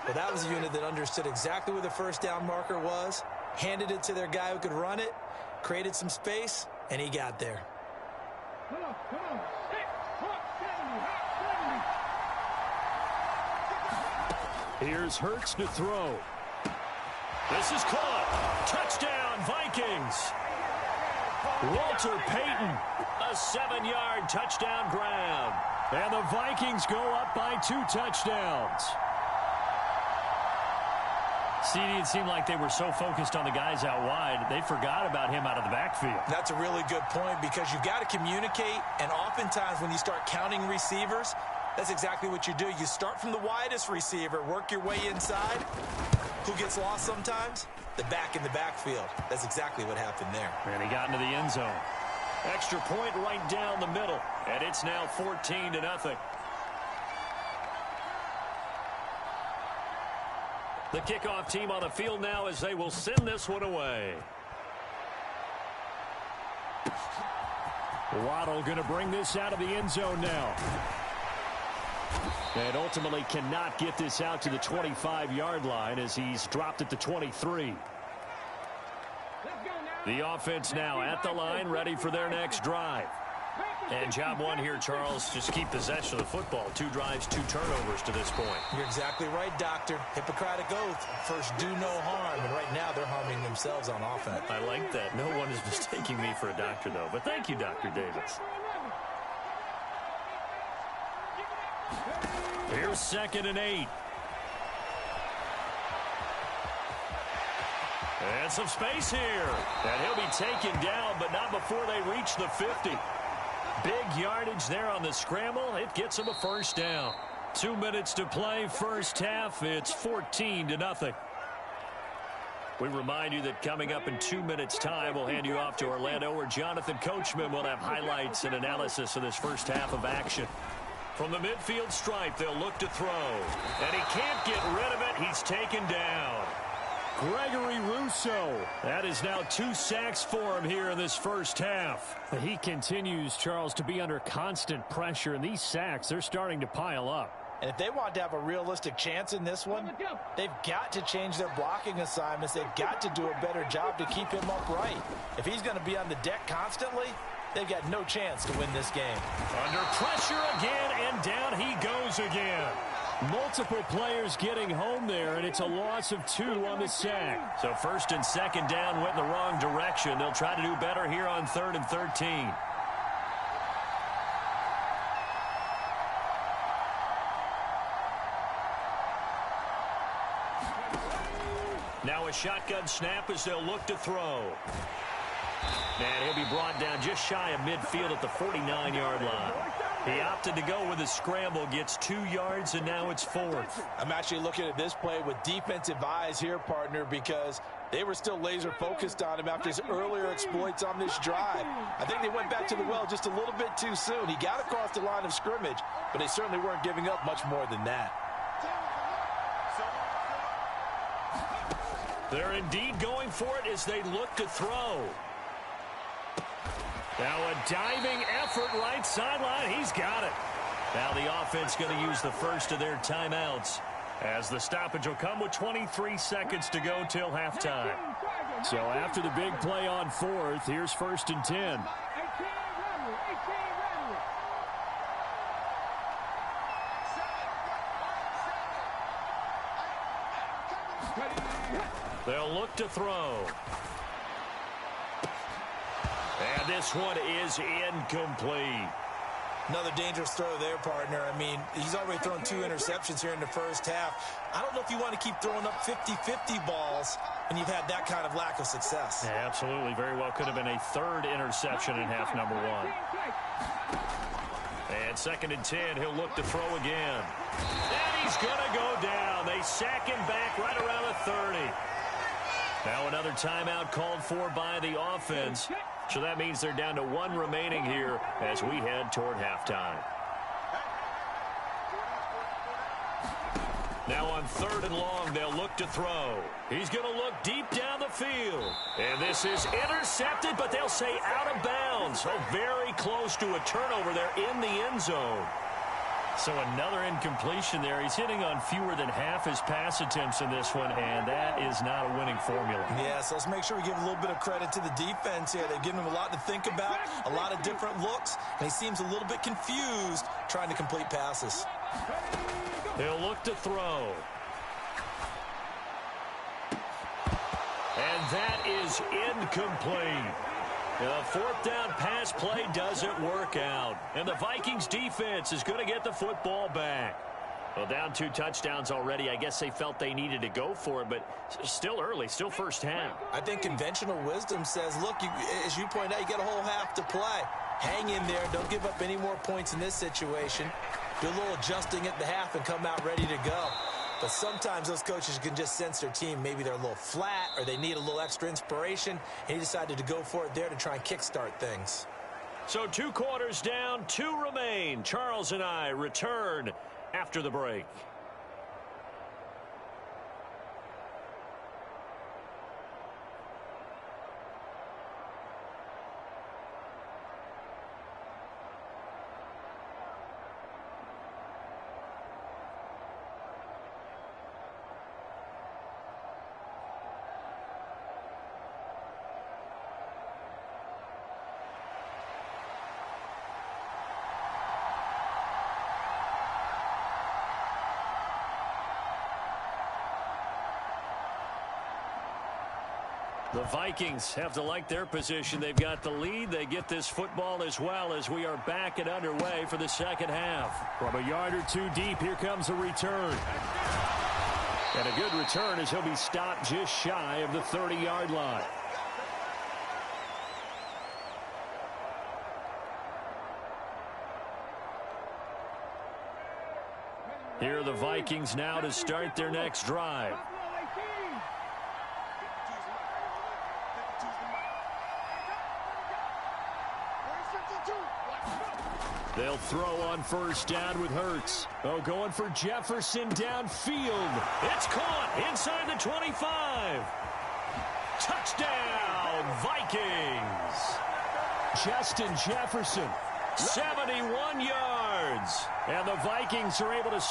[SPEAKER 2] Well, that was a unit that understood exactly where the first down marker was, handed it to their guy who could run it, created some space, and he got there.
[SPEAKER 4] Come on.
[SPEAKER 3] Here's Hurts to throw. This is caught. Touchdown, Vikings. Walter Payton, a 7-yard touchdown grab. And the Vikings go up by 2 touchdowns.
[SPEAKER 1] CD, it seemed like they were so focused on the guys out wide, they forgot about him out of the backfield.
[SPEAKER 2] That's a really good point because you've got to communicate, and oftentimes when you start counting receivers, that's exactly what you do. You start from the widest receiver, work your way inside. Who gets lost sometimes? The back in the backfield. That's exactly what happened there.
[SPEAKER 1] And he got into the end zone. Extra point right down the middle, and it's now 14-0. The kickoff team on the field now as they will send this one away.
[SPEAKER 3] Waddle going to bring this out of the end zone now. And ultimately cannot get this out to the 25-yard line as he's dropped at the 23. The offense now at the line, ready for their next drive.
[SPEAKER 1] And job one here, Charles, just keep possession of the football. 2 drives, 2 turnovers to this point.
[SPEAKER 2] You're exactly right, Doctor. Hippocratic oath. First, do no harm. And right now, they're harming themselves on offense.
[SPEAKER 1] I like that. No one is mistaking me for a doctor, though. But thank you, Dr. Davis.
[SPEAKER 3] Here's 2nd and 8.
[SPEAKER 1] And some space here.
[SPEAKER 3] And he'll be taken down, but not before they reach the 50. Big yardage there on the scramble. It gets him a first down. 2 minutes to play, first half. It's 14-0. We remind you that coming up in 2 minutes' time, we'll hand you off to Orlando, where Jonathan Coachman will have highlights and analysis of this first half of action. From the midfield stripe, they'll look to throw. And he can't get rid of it. He's taken down. Gregory Rousseau. That is now 2 sacks for him here in this first half. He continues, Charles, to be under constant pressure, and these sacks, they're starting to pile up.
[SPEAKER 2] And if they want to have a realistic chance in this one, they've got to change their blocking assignments. They've got to do a better job to keep him upright. If he's going to be on the deck constantly, they've got no chance to win this game.
[SPEAKER 3] Under pressure again, and down he goes again. Multiple players getting home there, and it's a loss of 2 on the sack.
[SPEAKER 1] So 1st and 2nd down went in the wrong direction. They'll try to do better here on 3rd and 13. Now a shotgun snap as they'll look to throw. And he'll be brought down just shy of midfield at the 49-yard line. He opted to go with a scramble, gets 2 yards, and now it's 4th.
[SPEAKER 2] I'm actually looking at this play with defensive eyes here, partner, because they were still laser focused on him after his earlier exploits on this drive. I think they went back to the well just a little bit too soon. He got across the line of scrimmage, but they certainly weren't giving up much more than that.
[SPEAKER 3] They're indeed going for it as they look to throw. Now a diving effort right sideline. He's got it.
[SPEAKER 1] Now the offense going to use the first of their timeouts,
[SPEAKER 3] as the stoppage will come with 23 seconds to go till halftime. So after the big play on 4th, here's 1st and 10. They'll look to throw. And this one is incomplete.
[SPEAKER 2] Another dangerous throw there, partner. I mean, he's already thrown 2 interceptions here in the first half. I don't know if you want to keep throwing up 50-50 balls when you've had that kind of lack of success.
[SPEAKER 3] Yeah, absolutely. Very well could have been a 3rd interception in half number 1. And 2nd and 10, he'll look to throw again. And he's going to go down. They sack him back right around the 30. Now another timeout called for by the offense. So that means they're down to 1 remaining here as we head toward halftime. Now on 3rd and long, they'll look to throw. He's going to look deep down the field. And this is intercepted, but they'll say out of bounds. So very close to a turnover there in the end zone. So another incompletion there. He's hitting on fewer than half his pass attempts in this one, and that is not a winning formula.
[SPEAKER 2] Yeah, so let's make sure we give a little bit of credit to the defense here. They've given him a lot to think about, a lot of different looks, and he seems a little bit confused trying to complete passes.
[SPEAKER 3] He'll look to throw. And that is incomplete. The 4th down pass play doesn't work out. And the Vikings defense is going to get the football back. Well, down 2 touchdowns already. I guess they felt they needed to go for it, but still early, still first half.
[SPEAKER 2] I think conventional wisdom says, look, as you point out, you got a whole half to play. Hang in there. Don't give up any more points in this situation. Do a little adjusting at the half and come out ready to go. But sometimes those coaches can just sense their team. Maybe they're a little flat or they need a little extra inspiration. And he decided to go for it there to try and kickstart things.
[SPEAKER 3] So 2 quarters down, 2 remain. Charles and I return after the break. The Vikings have to like their position. They've got the lead. They get this football as well as we are back and underway for the second half. From a yard or 2 deep, here comes a return. And a good return as he'll be stopped just shy of the 30-yard line. Here are the Vikings now to start their next drive. They'll throw on first down with Hurts. Oh, going for Jefferson downfield. It's caught inside the 25. Touchdown, Vikings. Justin Jefferson, 71 yards. And the Vikings are able to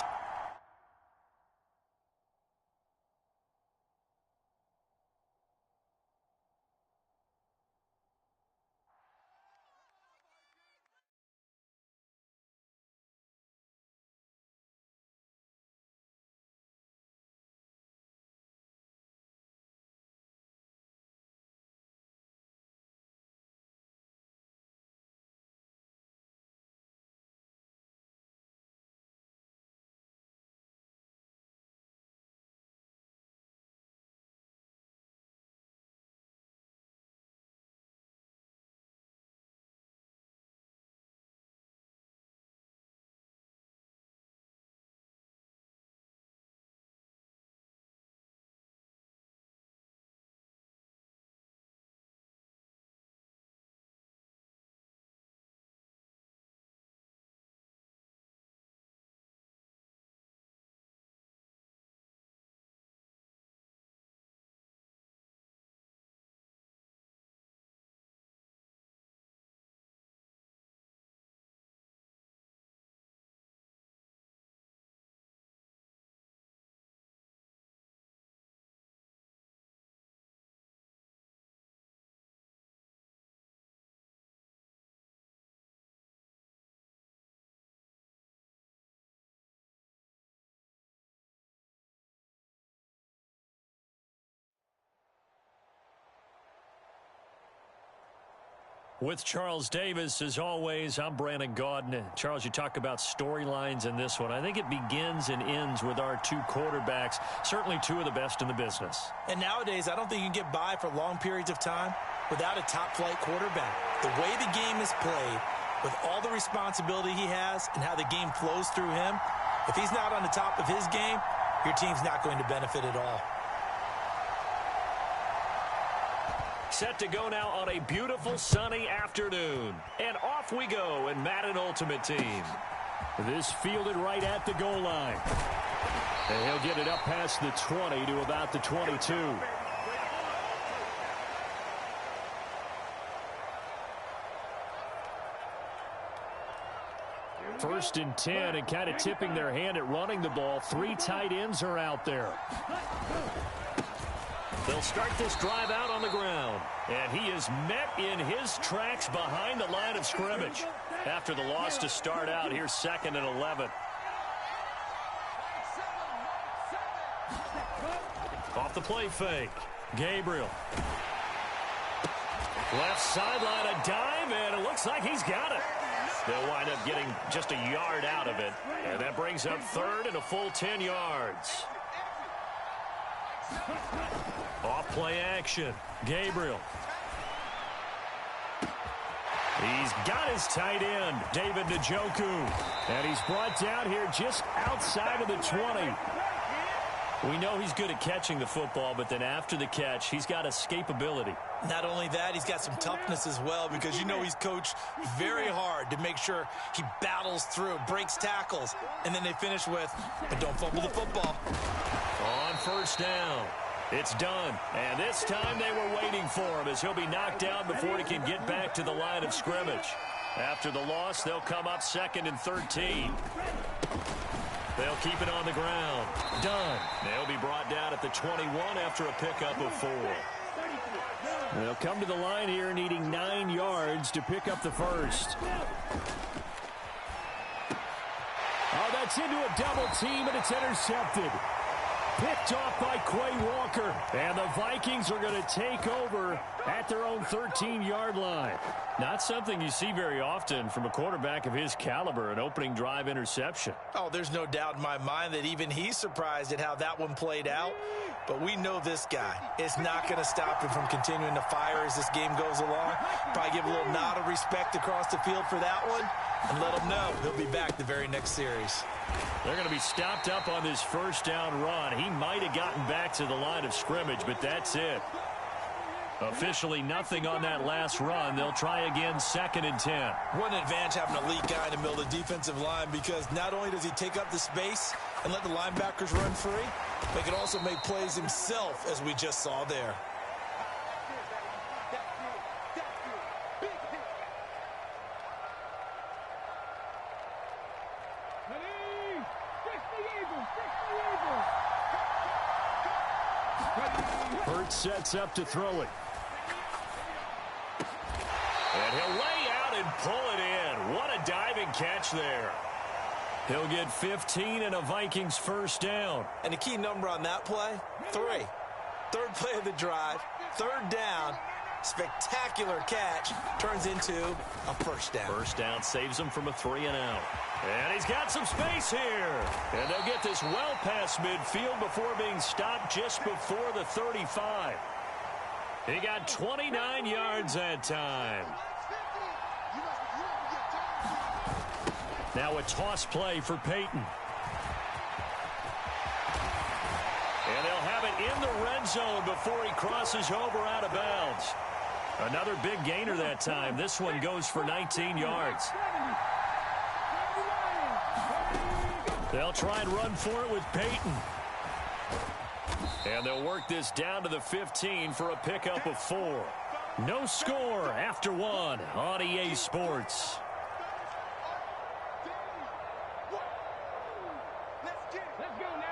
[SPEAKER 3] With Charles Davis, as always, I'm Brandon Gaudin. Charles, you talk about storylines in this one. I think it begins and ends with our two quarterbacks, certainly two of the best in the business.
[SPEAKER 2] And nowadays, I don't think you can get by for long periods of time without a top-flight quarterback. The way the game is played, with all the responsibility he has and how the game flows through him, if he's not on the top of his game, your team's not going to benefit at all.
[SPEAKER 3] Set to go now on a beautiful sunny afternoon. And off we go in Madden Ultimate Team. This fielded right at the goal line. And he'll get it up past the 20 to about the 22. First and 10, and kind of tipping their hand at running the ball. Three tight ends are out there. They'll start this drive out on the ground. And he is met in his tracks behind the line of scrimmage. After the loss to start out, here's 2nd and 11. Off the play fake. Gabriel. Left sideline, a dive, and it looks like he's got it. They'll wind up getting just a yard out of it. And that brings up 3rd and a full 10 yards. Off play action. Gabriel. He's got his tight end, David Njoku. And he's brought down here just outside of the 20. We know he's good at catching the football, but then after the catch, he's got escapability.
[SPEAKER 2] Not only that, he's got some toughness as well, because you know he's coached very hard to make sure he battles through, breaks tackles, and then they finish with, but don't fumble the football.
[SPEAKER 3] On first down. It's done. And this time they were waiting for him as he'll be knocked down before he can get back to the line of scrimmage. After the loss, they'll come up 2nd and 13. They'll keep it on the ground. Done. They'll be brought down at the 21 after a pickup of 4. They'll come to the line here needing 9 yards to pick up the first. Oh, that's into a double team, and it's intercepted. Picked off by Quay Walker. And the Vikings are going to take over at their own 13-yard line. Not something you see very often from a quarterback of his caliber, an opening drive interception.
[SPEAKER 2] Oh, there's no doubt in my mind that even he's surprised at how that one played out. But we know this guy is not going to stop him from continuing to fire as this game goes along. Probably give a little nod of respect across the field for that one and let him know he'll be back the very next series.
[SPEAKER 3] They're going to be stopped up on this first down run. He might have gotten back to the line of scrimmage, but that's it. Officially nothing on that last run. They'll try again 2nd and 10.
[SPEAKER 2] What an advantage having an elite guy in the middle of the defensive line, because not only does he take up the space and let the linebackers run free, but he can also make plays himself, as we just saw there.
[SPEAKER 3] Hurts sets up to throw it. And he'll lay out and pull it in. What a diving catch there. He'll get 15 and a Vikings first down.
[SPEAKER 2] And the key number on that play, 3. 3rd play of the drive, 3rd down, spectacular catch, turns into a first down.
[SPEAKER 3] First down saves him from a 3 and out. And he's got some space here. And they'll get this well past midfield before being stopped just before the 35. He got 29 yards that time. Now a toss play for Peyton. And they'll have it in the red zone before he crosses over out of bounds. Another big gainer that time. This one goes for 19 yards. They'll try and run for it with Peyton. And they'll work this down to the 15 for a pickup of 4. No score after 1 on EA Sports.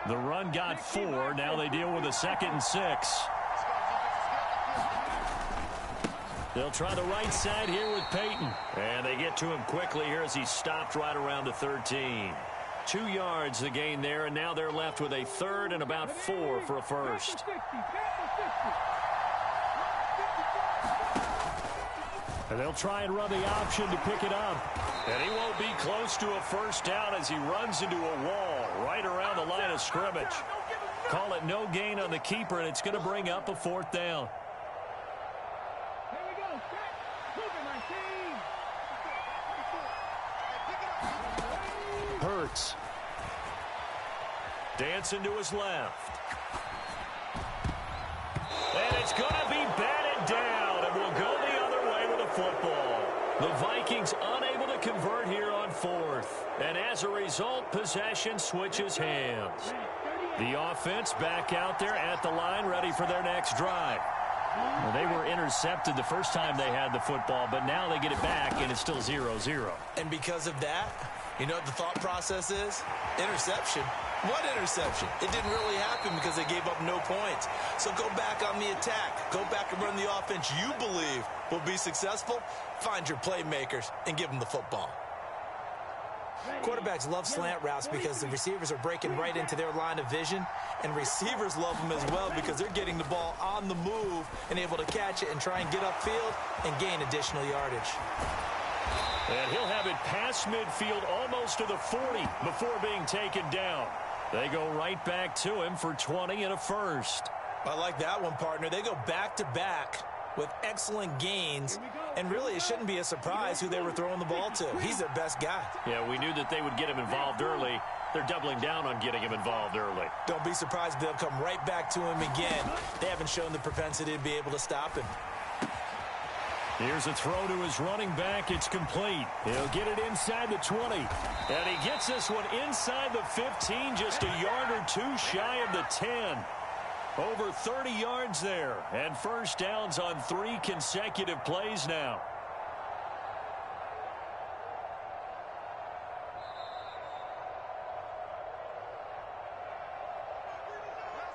[SPEAKER 3] The run got 4. Now they deal with a 2nd and 6. They'll try the right side here with Peyton. And they get to him quickly here as he's stopped right around the 13. 2 yards the gain there, and now they're left with a 3rd and about 4 for a first. And they'll try and run the option to pick it up.
[SPEAKER 1] And he won't be close to a first down as he runs into a wall right around the line of scrimmage. Call it no gain on the keeper, and it's going to bring up a fourth down.
[SPEAKER 4] Here we go. Set. Move it, my team.
[SPEAKER 3] Hurts.
[SPEAKER 1] Dancing to his left. And it's going to be batted down, and we'll go the other way with a football. The Vikings unable to convert here on fourth. And as a result, possession switches hands. The offense back out there at the line, ready for their next drive. Well, they were intercepted the first time they had the football, but now they get it back, and it's still 0-0.
[SPEAKER 2] And because of that, you know what the thought process is? Interception. What interception? It didn't really happen because they gave up no points. So go back on the attack. Go back and run the offense you believe will be successful. Find your playmakers and give them the football.
[SPEAKER 5] Quarterbacks love slant routes because the receivers are breaking right into their line of vision, and receivers love them as well because they're getting the ball on the move and able to catch it and try and get upfield and gain additional yardage.
[SPEAKER 1] And he'll have it past midfield almost to the 40 before being taken down. They go right back to him for 20 and a first.
[SPEAKER 2] I like that one, partner. They go back-to-back with excellent gains, and really it shouldn't be a surprise who they were throwing the ball to. He's their best guy.
[SPEAKER 1] Yeah, we knew that they would get him involved early. They're doubling down on getting him involved early.
[SPEAKER 2] Don't be surprised if they'll come right back to him again. They haven't shown the propensity to be able to stop him.
[SPEAKER 3] Here's a throw to his running back. It's complete. He'll get it inside the 20.
[SPEAKER 1] And he gets this one inside the 15, just a yard or two shy of the 10. Over 30 yards there, and first downs on 3 consecutive plays now.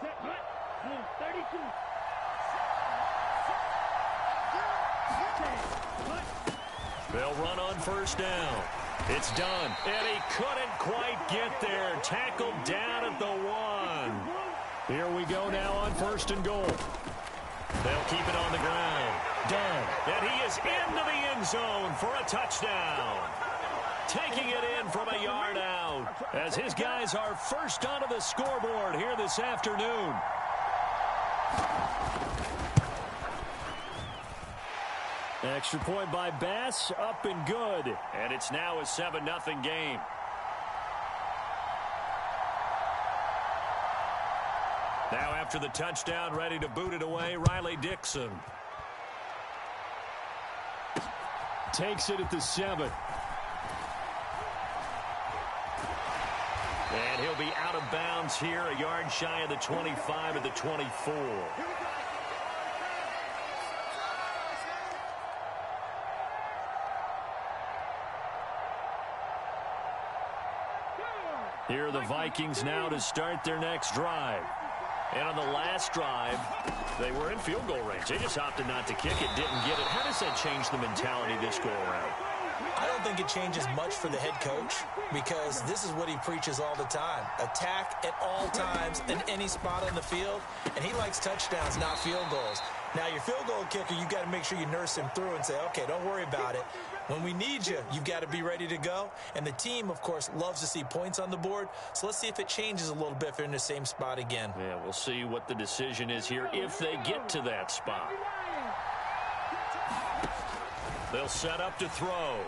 [SPEAKER 4] Set. Hut. Move. 32.
[SPEAKER 1] They'll run on first down. It's done. And he couldn't quite get there. Tackled down at the 1.
[SPEAKER 3] Here we go now on first and goal.
[SPEAKER 1] They'll keep it on the ground. Done. And he is into the end zone for a touchdown. Taking it in from a yard out as his guys are first onto the scoreboard here this afternoon.
[SPEAKER 3] Extra point by Bass, up and good.
[SPEAKER 1] And it's now a 7-0 game. Now after the touchdown, ready to boot it away, Riley Dixon.
[SPEAKER 3] Takes it at the 7.
[SPEAKER 1] And he'll be out of bounds here, a yard shy of the 25 at the 24. Here are the Vikings now to start their next drive. And on the last drive, they were in field goal range. They just opted not to kick it, didn't get it. How does that change the mentality this go-around?
[SPEAKER 2] I don't think it changes much for the head coach because this is what he preaches all the time. Attack at all times in any spot on the field, and he likes touchdowns, not field goals. Now, your field goal kicker, you've got to make sure you nurse him through and say, okay, don't worry about it. When we need you, you've got to be ready to go. And the team, of course, loves to see points on the board. So let's see if it changes a little bit if they're in the same spot again.
[SPEAKER 1] Yeah, we'll see what the decision is here if they get to that spot. They'll set up to throw.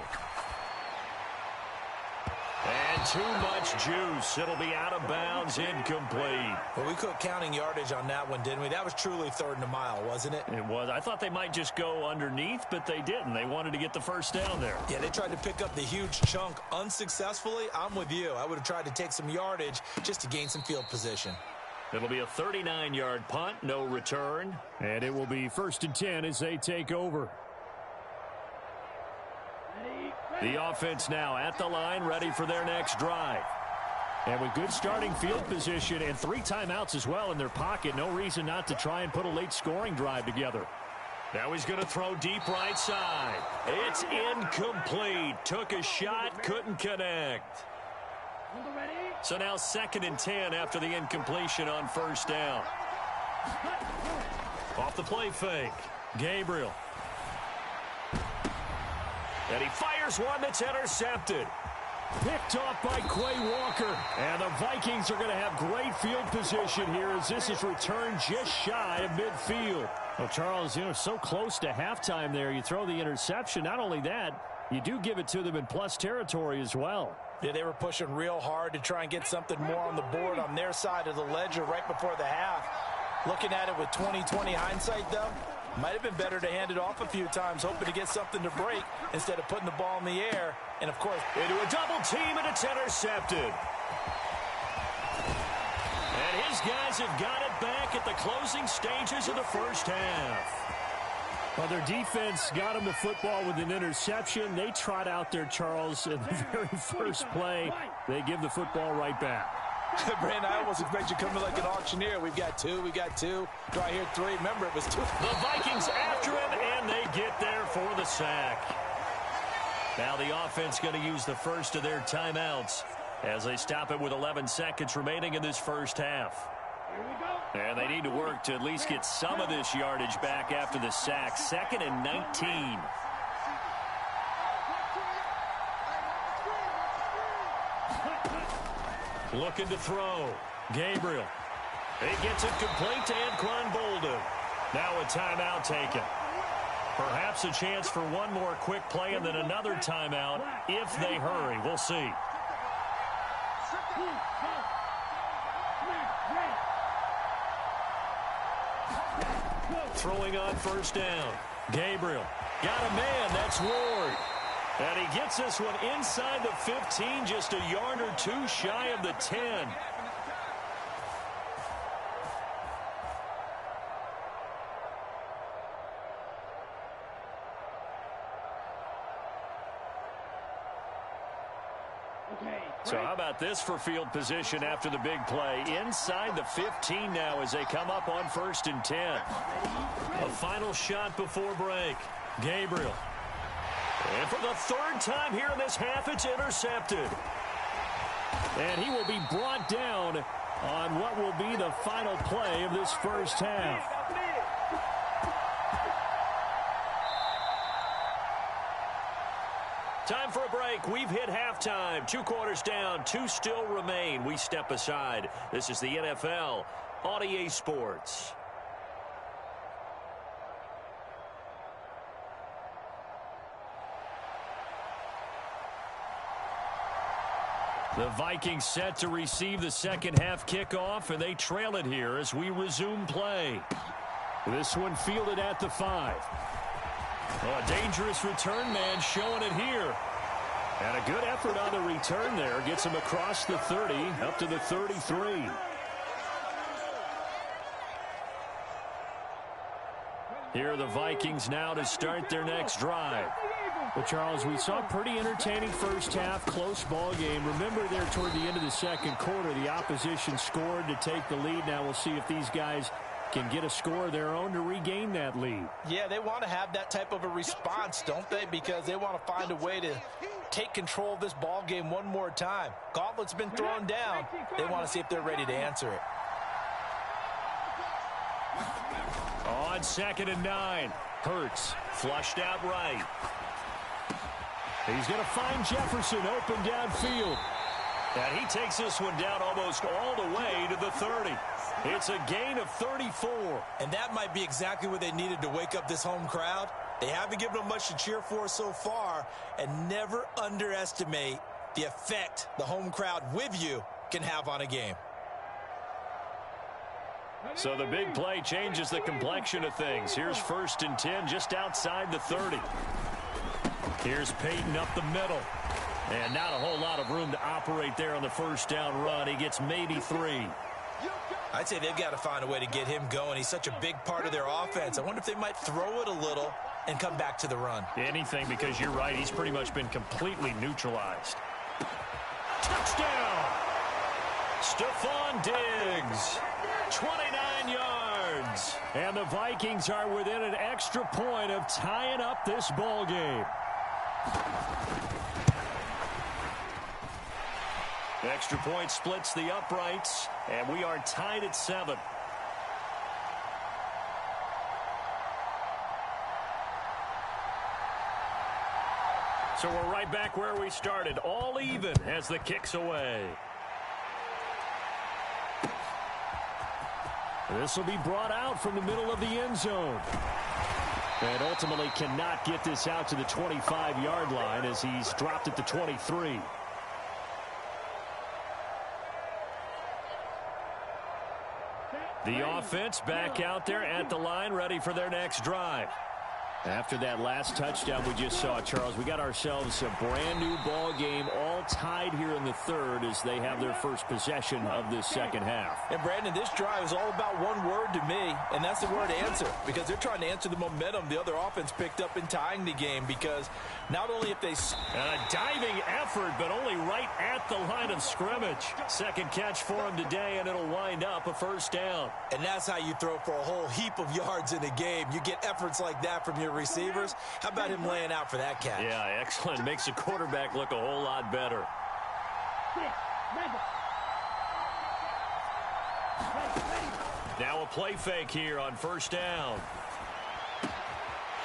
[SPEAKER 1] And too much juice. It'll be out of bounds, incomplete.
[SPEAKER 2] Well, we quit counting yardage on that one, didn't we? That was truly 3rd and a mile, wasn't it?
[SPEAKER 1] It was. I thought they might just go underneath, but they didn't. They wanted to get the first down there.
[SPEAKER 2] Yeah, they tried to pick up the huge chunk unsuccessfully. I'm with you. I would have tried to take some yardage just to gain some field position.
[SPEAKER 1] It'll be a 39-yard punt, no return.
[SPEAKER 3] And it will be 1st and 10 as they take over.
[SPEAKER 1] The offense now at the line, ready for their next drive.
[SPEAKER 3] And with good starting field position and 3 timeouts as well in their pocket, no reason not to try and put a late scoring drive together.
[SPEAKER 1] Now he's going to throw deep right side. It's incomplete. Took a shot, couldn't connect. So now 2nd and 10 after the incompletion on first down. Off the play fake. Gabriel.
[SPEAKER 3] And he fires one that's intercepted. Picked off by Quay Walker. And the Vikings are going to have great field position here as this is returned just shy of midfield. Well, Charles, so close to halftime there. You throw the interception. Not only that, you do give it to them in plus territory as well.
[SPEAKER 5] Yeah, they were pushing real hard to try and get something more on the board on their side of the ledger right before the half. Looking at it with 20/20 hindsight, though, might have been better to hand it off a few times, hoping to get something to break instead of putting the ball in the air. And, of course,
[SPEAKER 3] into a double team, and it's intercepted. And his guys have got it back at the closing stages of the first half. Well, their defense got him the football with an interception. They trot out there, Charles, in the very first play. They give the football right back.
[SPEAKER 5] Brandon, I almost expect you coming like an auctioneer. We've got two. Do I hear three? Remember, it was two.
[SPEAKER 3] The Vikings after him, and they get there for the sack. Now the offense going to use the first of their timeouts as they stop it with 11 seconds remaining in this first half. And they need to work to at least get some of this yardage back after the sack. 2nd and 19. Looking to throw. Gabriel. He gets it complete to Anquan Bolden. Now a timeout taken. Perhaps a chance for one more quick play and then another timeout if they hurry. We'll see. Throwing on first down. Gabriel. Got a man. That's Ward. And he gets this one inside the 15, just a yard or two shy of the 10. So how about this for field position after the big play? Inside the 15 now as they come up on 1st and 10. A final shot before break. Gabriel. And for the 3rd time here in this half, it's intercepted. And he will be brought down on what will be the final play of this first half. Time for a break. We've hit halftime. 2 quarters down. 2 still remain. We step aside. This is the NFL on EA Sports. The Vikings set to receive the second half kickoff, and they trail it here as we resume play. This one fielded at the 5. A dangerous return man showing it here. And a good effort on the return there. Gets him across the 30, up to the 33. Here are the Vikings now to start their next drive. Well, Charles, we saw a pretty entertaining first half, close ball game. Remember there toward the end of the second quarter, the opposition scored to take the lead. Now we'll see if these guys can get a score of their own to regain that lead.
[SPEAKER 5] Yeah, they want to have that type of a response, don't they? Because they want to find a way to take control of this ball game one more time. Gauntlet's been thrown down. They want to see if they're ready to answer it.
[SPEAKER 3] On 2nd and 9, Hurts flushed out right. He's going to find Jefferson open downfield. And he takes this one down almost all the way to the 30. It's a gain of 34.
[SPEAKER 5] And that might be exactly what they needed to wake up this home crowd. They haven't given them much to cheer for so far. And never underestimate the effect the home crowd with you can have on a game.
[SPEAKER 3] So the big play changes the complexion of things. Here's 1st and 10 just outside the 30. Here's Peyton up the middle. And not a whole lot of room to operate there on the first down run. He gets maybe 3.
[SPEAKER 5] I'd say they've got to find a way to get him going. He's such a big part of their offense. I wonder if they might throw it a little and come back to the run.
[SPEAKER 3] Anything, because you're right. He's pretty much been completely neutralized. Touchdown! Stephon Diggs. 29 yards. And the Vikings are within an extra point of tying up this ball game. The extra point splits the uprights, and we are tied at 7. So we're right back where we started, all even as the kick's away. This will be brought out from the middle of the end zone. And ultimately cannot get this out to the 25-yard line as he's dropped at the 23. The offense back out there at the line, ready for their next drive. After that last touchdown we just saw, Charles, we got ourselves a brand new ball game, all tied here in the third as they have their first possession of this second half.
[SPEAKER 2] And Brandon, this drive is all about one word to me, and that's the word answer, because they're trying to answer the momentum the other offense picked up in tying the game, because not only if they...
[SPEAKER 3] And a diving effort, but only right at the line of scrimmage. Second catch for him today, and it'll wind up a first down.
[SPEAKER 5] And that's how you throw for a whole heap of yards in a game. You get efforts like that from your receivers. How about him laying out for that catch?
[SPEAKER 3] Yeah, excellent. Makes the quarterback look a whole lot better. Now a play fake here on first down.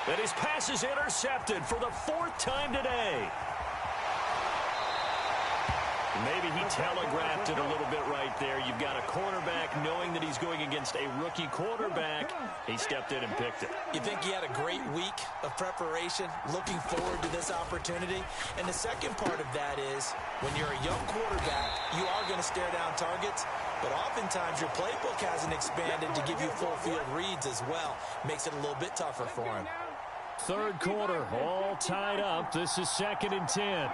[SPEAKER 3] And his pass is intercepted for the fourth time today. Maybe he telegraphed it a little bit right there. You've got a cornerback knowing that he's going against a rookie quarterback. He stepped in and picked it.
[SPEAKER 5] You think he had a great week of preparation, looking forward to this opportunity? And the second part of that is, when you're a young quarterback, you are going to stare down targets, but oftentimes your playbook hasn't expanded to give you full field reads as well. Makes it a little bit tougher for him.
[SPEAKER 3] Third quarter, all tied up. This is 2nd and 10.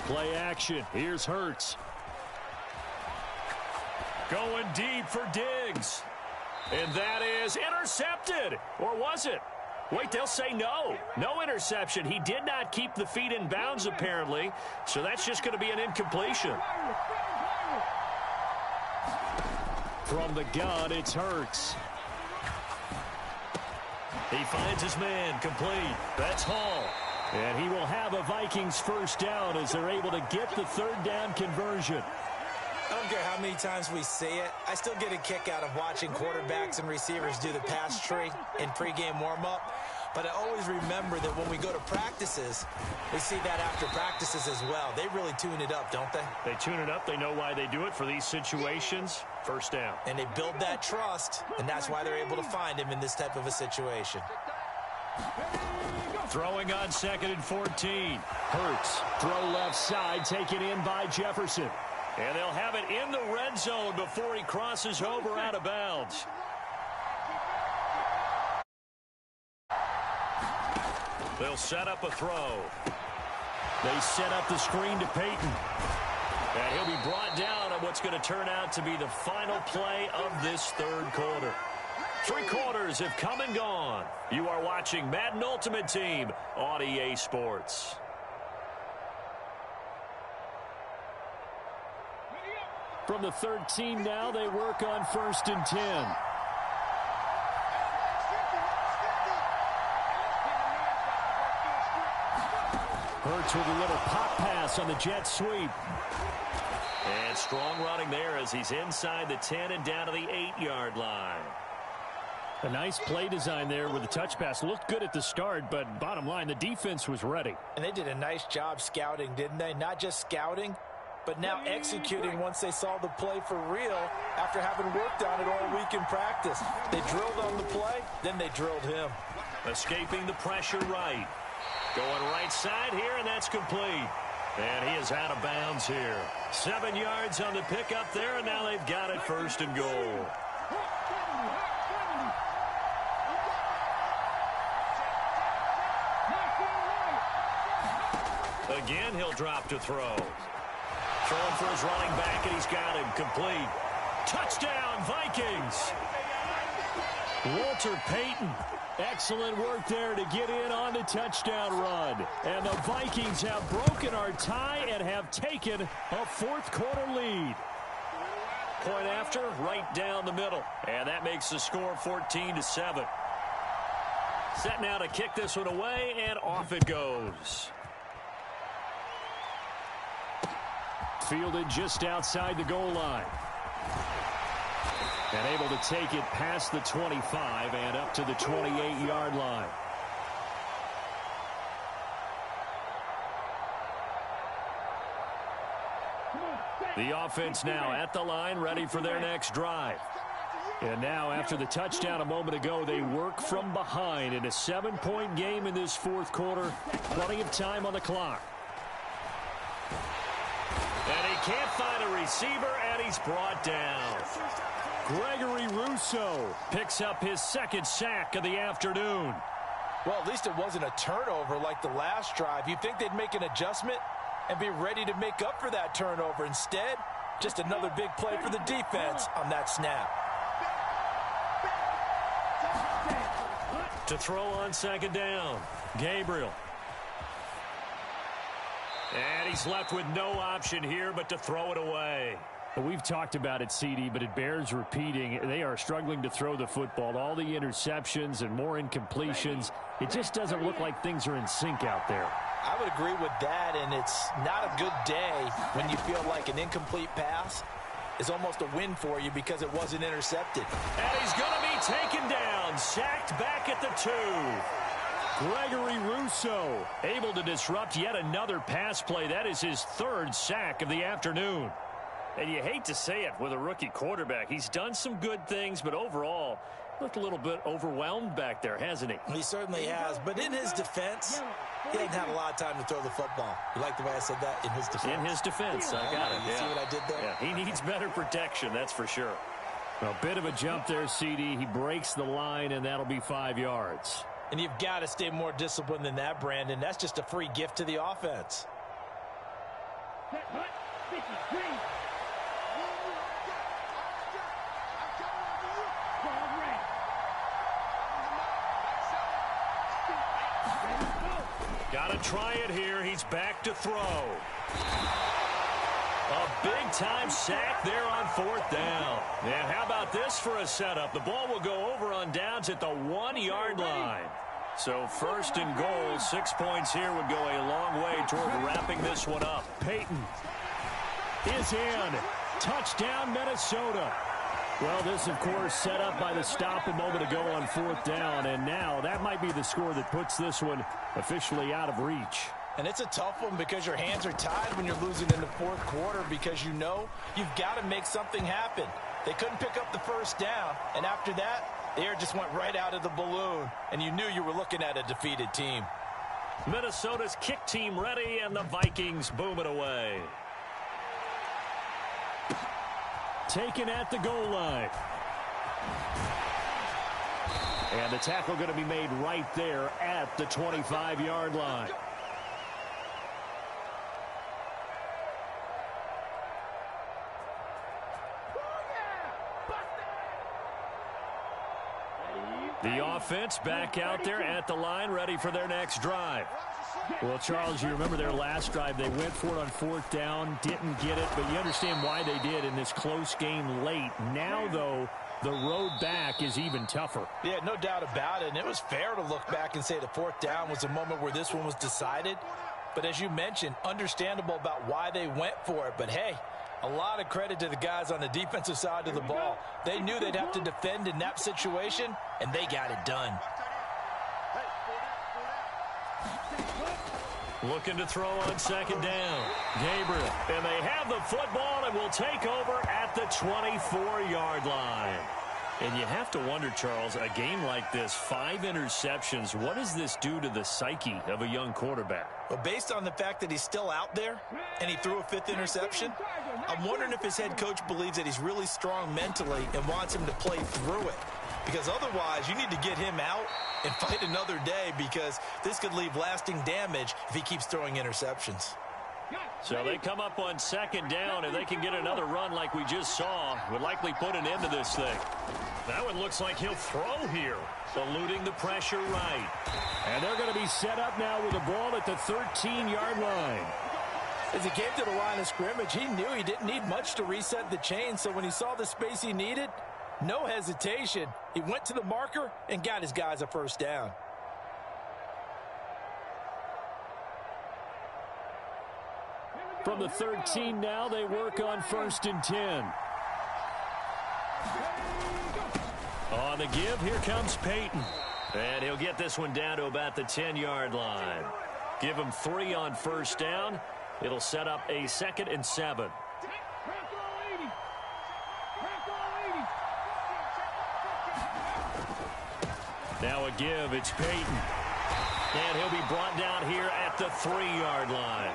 [SPEAKER 3] Play action. Here's Hurts. Going deep for Diggs. And that is intercepted. Or was it? Wait, they'll say no. No interception. He did not keep the feet in bounds, apparently. So that's just going to be an incompletion. From the gun, it's Hurts. He finds his man, complete. That's Hall. And he will have a Vikings first down as they're able to get the third down conversion.
[SPEAKER 5] I don't care how many times we say it. I still get a kick out of watching quarterbacks and receivers do the pass tree in pregame warm-up. But I always remember that when we go to practices, we see that after practices as well. They really tune it up, don't they?
[SPEAKER 3] They tune it up. They know why they do it for these situations. First down.
[SPEAKER 5] And they build that trust, and that's why they're able to find him in this type of a situation.
[SPEAKER 3] Throwing on 2nd and 14. Hurts. Throw left side, taken in by Jefferson. And they'll have it in the red zone before he crosses over out of bounds. They'll set up a throw. They set up the screen to Peyton. And he'll be brought down on what's going to turn out to be the final play of this third quarter. 3 quarters have come and gone. You are watching Madden Ultimate Team on EA Sports. From the 13 now, they work on 1st and 10. Hurts with a little pop pass on the jet sweep. And strong running there as he's inside the 10 and down to the 8-yard line. A nice play design there with the touch pass. Looked good at the start, but bottom line, the defense was ready.
[SPEAKER 5] And they did a nice job scouting, didn't they? Not just scouting, but now executing once they saw the play for real after having worked on it all week in practice. They drilled on the play, then they drilled him.
[SPEAKER 3] Escaping the pressure right. Going right side here, and that's complete. And he is out of bounds here. 7 yards on the pickup there, and now they've got it 1st and goal. Again, he'll drop to throw. Throwing for his running back, and he's got him complete. Touchdown, Vikings! Walter Payton. Excellent work there to get in on the touchdown run. And the Vikings have broken our tie and have taken a 4th quarter lead. Point after, right down the middle. And that makes the score 14-7. Set now to kick this one away, and off it goes. Fielded just outside the goal line. And able to take it past the 25 and up to the 28-yard line. The offense now at the line, ready for their next drive. And now, after the touchdown a moment ago, they work from behind in a 7-point game in this fourth quarter. Plenty of time on the clock. And he can't find a receiver, and he's brought down. Gregory Rousseau picks up his second sack of the afternoon.
[SPEAKER 5] Well, at least it wasn't a turnover like the last drive. You'd think they'd make an adjustment and be ready to make up for that turnover. Instead, just another big play for the defense on that snap.
[SPEAKER 3] To throw on second down, Gabriel. And he's left with no option here but to throw it away. We've talked about it, CD, but it bears repeating. They are struggling to throw the football. All the interceptions and more incompletions. It just doesn't look like things are in sync out there.
[SPEAKER 5] I would agree with that, and it's not a good day when you feel like an incomplete pass is almost a win for you because it wasn't intercepted.
[SPEAKER 3] And he's going to be taken down, sacked back at the 2. Gregory Rousseau able to disrupt yet another pass play. That is his third sack of the afternoon. And you hate to say it with a rookie quarterback. He's done some good things, but overall, looked a little bit overwhelmed back there, hasn't he?
[SPEAKER 5] He certainly has. But in his defense, he hasn't had a lot of time to throw the football. You like the way I said that? In his defense.
[SPEAKER 3] In his defense. I got it.
[SPEAKER 5] You see what I did there?
[SPEAKER 3] Yeah, he needs better protection, that's for sure. A bit of a jump there, CD. He breaks the line, and that'll be 5 yards.
[SPEAKER 5] And you've got to stay more disciplined than that, Brandon. That's just a free gift to the offense.
[SPEAKER 3] Got to try it here. He's back to throw. A big-time sack there on fourth down. And how about this for a setup? The ball will go over on downs at the 1-yard line. So first and goal, 6 points here would go a long way toward wrapping this one up. Peyton is in. Touchdown, Minnesota. Well, this, of course, set up by the stop a moment ago on fourth down. And now that might be the score that puts this one officially out of reach.
[SPEAKER 5] And it's a tough one because your hands are tied when you're losing in the fourth quarter because you know you've got to make something happen. They couldn't pick up the first down. And after that, the air just went right out of the balloon. And you knew you were looking at a defeated team.
[SPEAKER 3] Minnesota's kick team ready, and the Vikings boom it away. Taken at the goal line. And the tackle going to be made right there at the 25-yard line. The offense back out there at the line, ready for their next drive. Well, Charles, you remember their last drive. They went for it on fourth down, didn't get it, but you understand why they did in this close game late. Now, though, the road back is even tougher.
[SPEAKER 5] Yeah, no doubt about it, and it was fair to look back and say the fourth down was the moment where this one was decided. But as you mentioned, understandable about why they went for it. But, hey, a lot of credit to the guys on the defensive side of the ball. They knew they'd have to defend in that situation, and they got it done.
[SPEAKER 3] Looking to throw on second down. Gabriel. And they have the football and will take over at the 24-yard line. And you have to wonder, Charles, a game like this, 5 interceptions, what does this do to the psyche of a young quarterback?
[SPEAKER 5] Well, based on the fact that he's still out there and he threw a 5th interception, I'm wondering if his head coach believes that he's really strong mentally and wants him to play through it. Because otherwise, you need to get him out and fight another day because this could leave lasting damage if he keeps throwing interceptions.
[SPEAKER 3] So they come up on second down. If they can get another run like we just saw, would likely put an end to this thing. That one looks like he'll throw here, eluding the pressure right. And they're going to be set up now with the ball at the 13-yard line.
[SPEAKER 5] As he came to the line of scrimmage, he knew he didn't need much to reset the chain. So when he saw the space he needed, no hesitation. He went to the marker and got his guys a first down.
[SPEAKER 3] From the 13 now, they work on 1st and 10. On the give, here comes Peyton. And he'll get this one down to about the 10-yard line. Give him 3 on first down. It'll set up a 2nd and 7. Now a give. It's Peyton. And he'll be brought down here at the 3-yard line.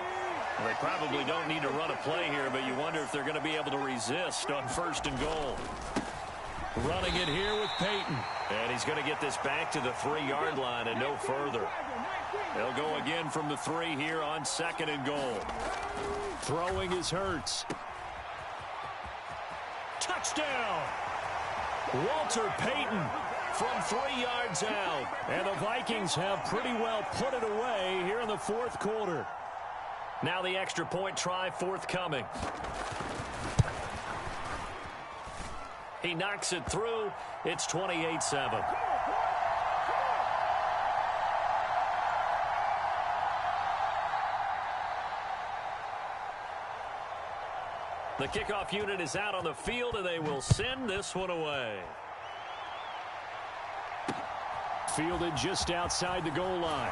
[SPEAKER 3] Well, they probably don't need to run a play here, but you wonder if they're going to be able to resist on 1st and goal. Running it here with Peyton. And he's going to get this back to the 3-yard line and no further. They'll go again from the 3 here on 2nd and goal. Throwing is Hurts. Touchdown! Walter Payton from 3 yards out. And the Vikings have pretty well put it away here in the 4th quarter. Now the extra point try forthcoming. He knocks it through. It's 28-7. The kickoff unit is out on the field, and they will send this one away. Fielded just outside the goal line.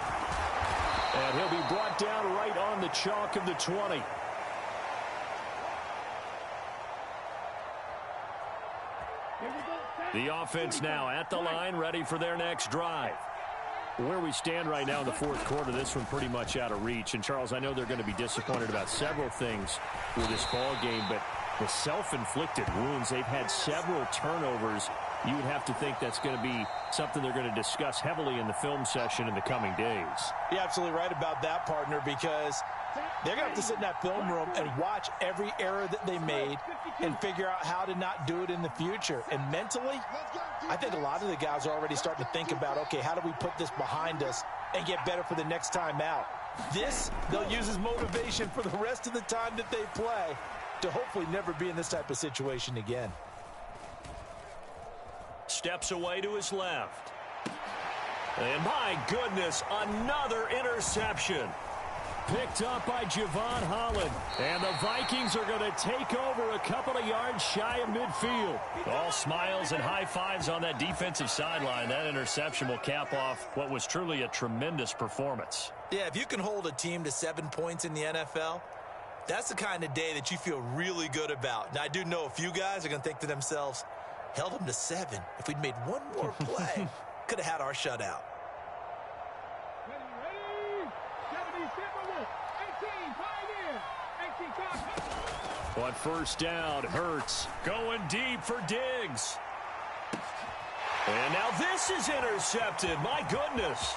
[SPEAKER 3] And he'll be brought down right on the chalk of the 20. The offense now at the line, ready for their next drive. Where we stand right now in the 4th quarter, this one pretty much out of reach. And, Charles, I know they're going to be disappointed about several things with this ball game, but the self-inflicted wounds, they've had several turnovers. You would have to think that's going to be something they're going to discuss heavily in the film session in the coming days.
[SPEAKER 5] You're absolutely right about that, partner, because they're going to have to sit in that film room and watch every error that they made and figure out how to not do it in the future. And mentally, I think a lot of the guys are already starting to think about, okay, how do we put this behind us and get better for the next time out? This, they'll use as motivation for the rest of the time that they play to hopefully never be in this type of situation again.
[SPEAKER 3] Steps away to his left. And my goodness, another interception. Picked up by Javon Holland. And the Vikings are going to take over a couple of yards shy of midfield. All smiles and high fives on that defensive sideline. That interception will cap off what was truly a tremendous performance.
[SPEAKER 5] Yeah, if you can hold a team to 7 points in the NFL, that's the kind of day that you feel really good about. Now, I do know a few guys are going to think to themselves, held them to 7. If we'd made one more play, could have had our shutout.
[SPEAKER 3] On 1st down, Hurts going deep for Diggs. And now this is intercepted. My goodness.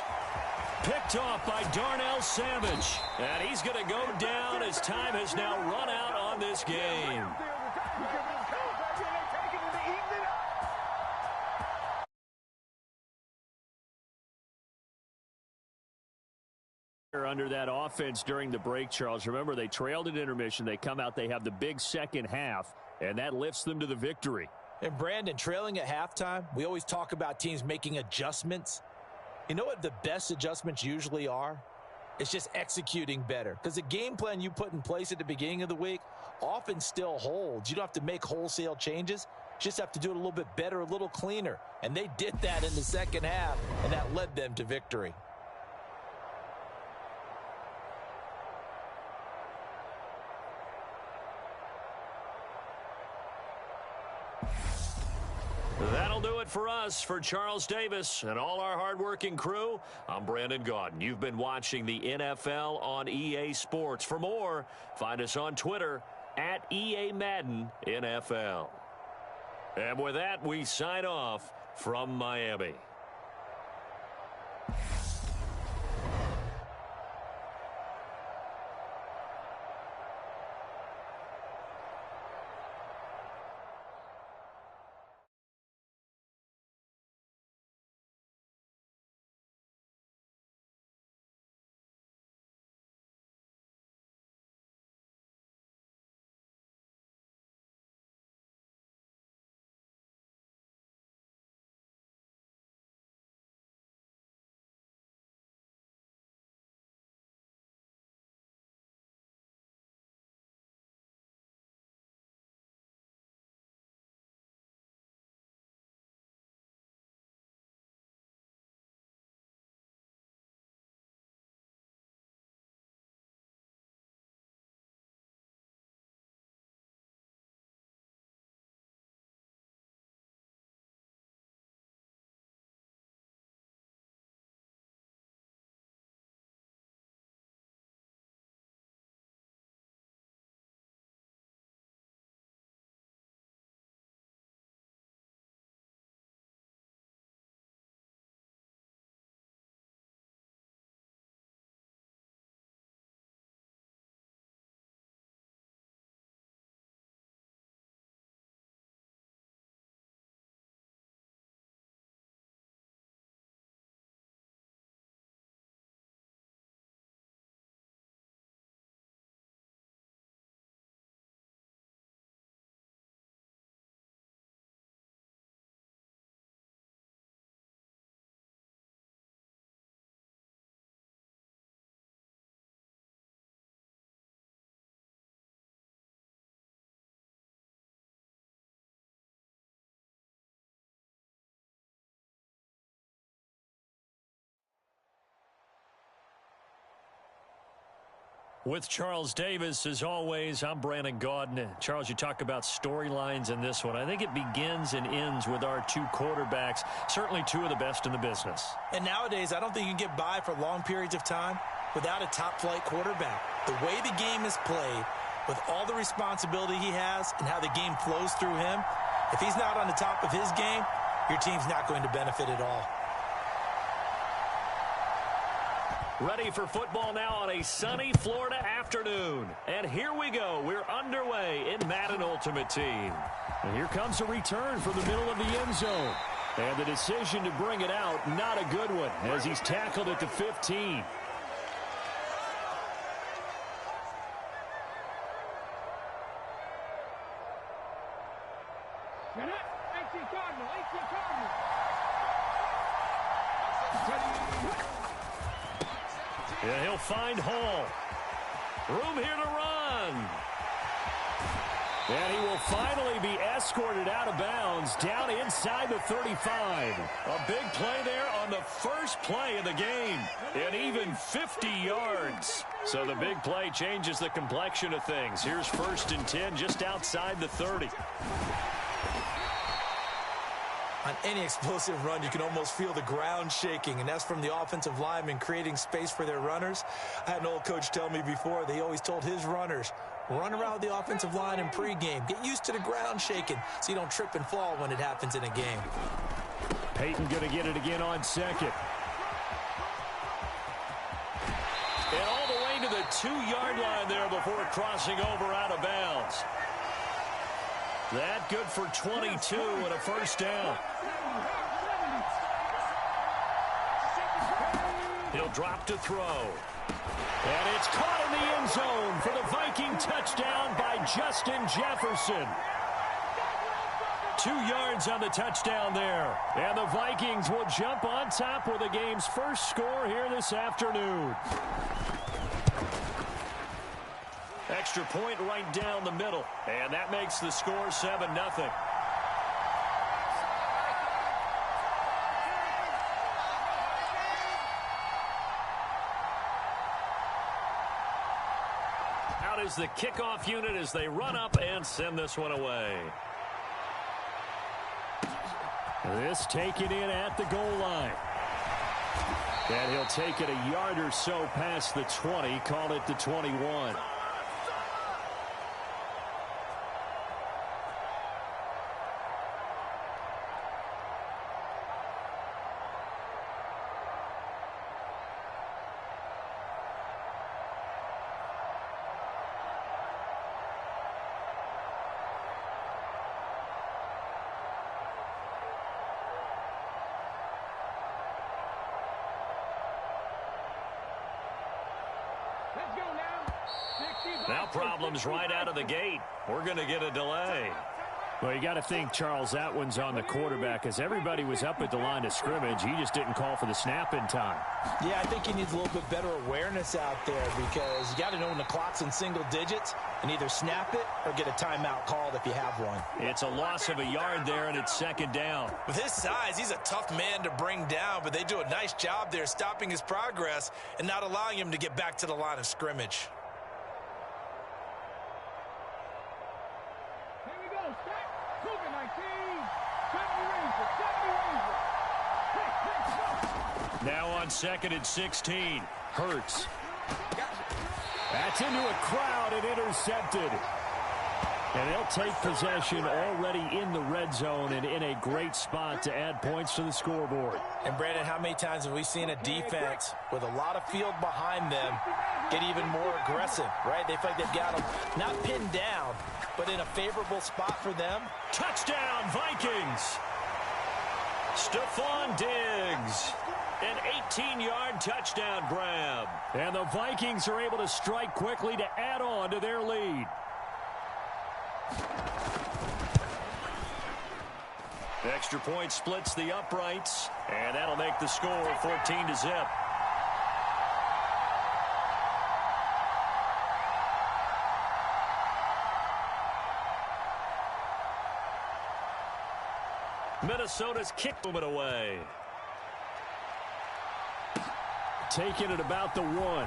[SPEAKER 3] Picked off by Darnell Savage. And he's going to go down as time has now run out on this game. Under that offense during the break, Charles. Remember, they trailed at intermission. They come out, they have the big second half, and that lifts them to the victory.
[SPEAKER 5] And Brandon, trailing at halftime, we always talk about teams making adjustments. You know what the best adjustments usually are? It's just executing better. Because the game plan you put in place at the beginning of the week often still holds. You don't have to make wholesale changes. You just have to do it a little bit better, a little cleaner. And they did that in the second half, and that led them to victory.
[SPEAKER 3] That'll do it for us. For Charles Davis and all our hardworking crew, I'm Brandon Gaudin. You've been watching the NFL on EA Sports. For more, find us on Twitter at EA Madden NFL. And with that, we sign off from Miami. With Charles Davis, as always, I'm Brandon Gaudin. Charles, you talk about storylines in this one. I think it begins and ends with our two quarterbacks, certainly two of the best in the business.
[SPEAKER 5] And nowadays, I don't think you can get by for long periods of time without a top-flight quarterback. The way the game is played, with all the responsibility he has and how the game flows through him, if he's not on the top of his game, your team's not going to benefit at all.
[SPEAKER 3] Ready for football now on a sunny Florida afternoon. And here we go. We're underway in Madden Ultimate Team. And here comes a return from the middle of the end zone. And the decision to bring it out, not a good one, as he's tackled at the 15. And he'll find Hall. Room here to run. And he will finally be escorted out of bounds down inside the 35. A big play there on the first play of the game. And even 50 yards. So the big play changes the complexion of things. Here's 1st and 10 just outside the 30.
[SPEAKER 5] On any explosive run, you can almost feel the ground shaking, and that's from the offensive linemen creating space for their runners. I had an old coach tell me before, they always told his runners, run around the offensive line in pregame. Get used to the ground shaking so you don't trip and fall when it happens in a game.
[SPEAKER 3] Peyton going to get it again on 2nd. And all the way to the 2-yard line there before crossing over out of bounds. That good for 22 and a 1st down. He'll drop to throw. And it's caught in the end zone for the Viking touchdown by Justin Jefferson. 2 yards on the touchdown there. And the Vikings will jump on top with the game's first score here this afternoon. Extra point right down the middle. And that makes the score 7-0. Out is the kickoff unit as they run up and send this one away. This taken in at the goal line. And he'll take it a yard or so past the 20, call it the 21. Now problems right out of the gate. We're going to get a delay. Well, you got to think, Charles, that one's on the quarterback as everybody was up at the line of scrimmage. He just didn't call for the snap in time.
[SPEAKER 5] Yeah, I think he needs a little bit better awareness out there because you got to know when the clock's in single digits and either snap it or get a timeout called if you have one.
[SPEAKER 3] It's a loss of a yard there, and it's 2nd down.
[SPEAKER 2] With his size, he's a tough man to bring down, but they do a nice job there stopping his progress and not allowing him to get back to the line of scrimmage.
[SPEAKER 3] Now on 2nd and 16. Hurts. That's into a crowd and intercepted. And they'll take possession already in the red zone and in a great spot to add points to the scoreboard.
[SPEAKER 5] And, Brandon, how many times have we seen a defense with a lot of field behind them get even more aggressive, right? They feel like they've got them not pinned down, but in a favorable spot for them.
[SPEAKER 3] Touchdown, Vikings! Stephon Diggs. An 18-yard touchdown grab. And the Vikings are able to strike quickly to add on to their lead. Extra point splits the uprights, and that'll make the score 14-0. Minnesota's kick moving away. Taking it about the 1.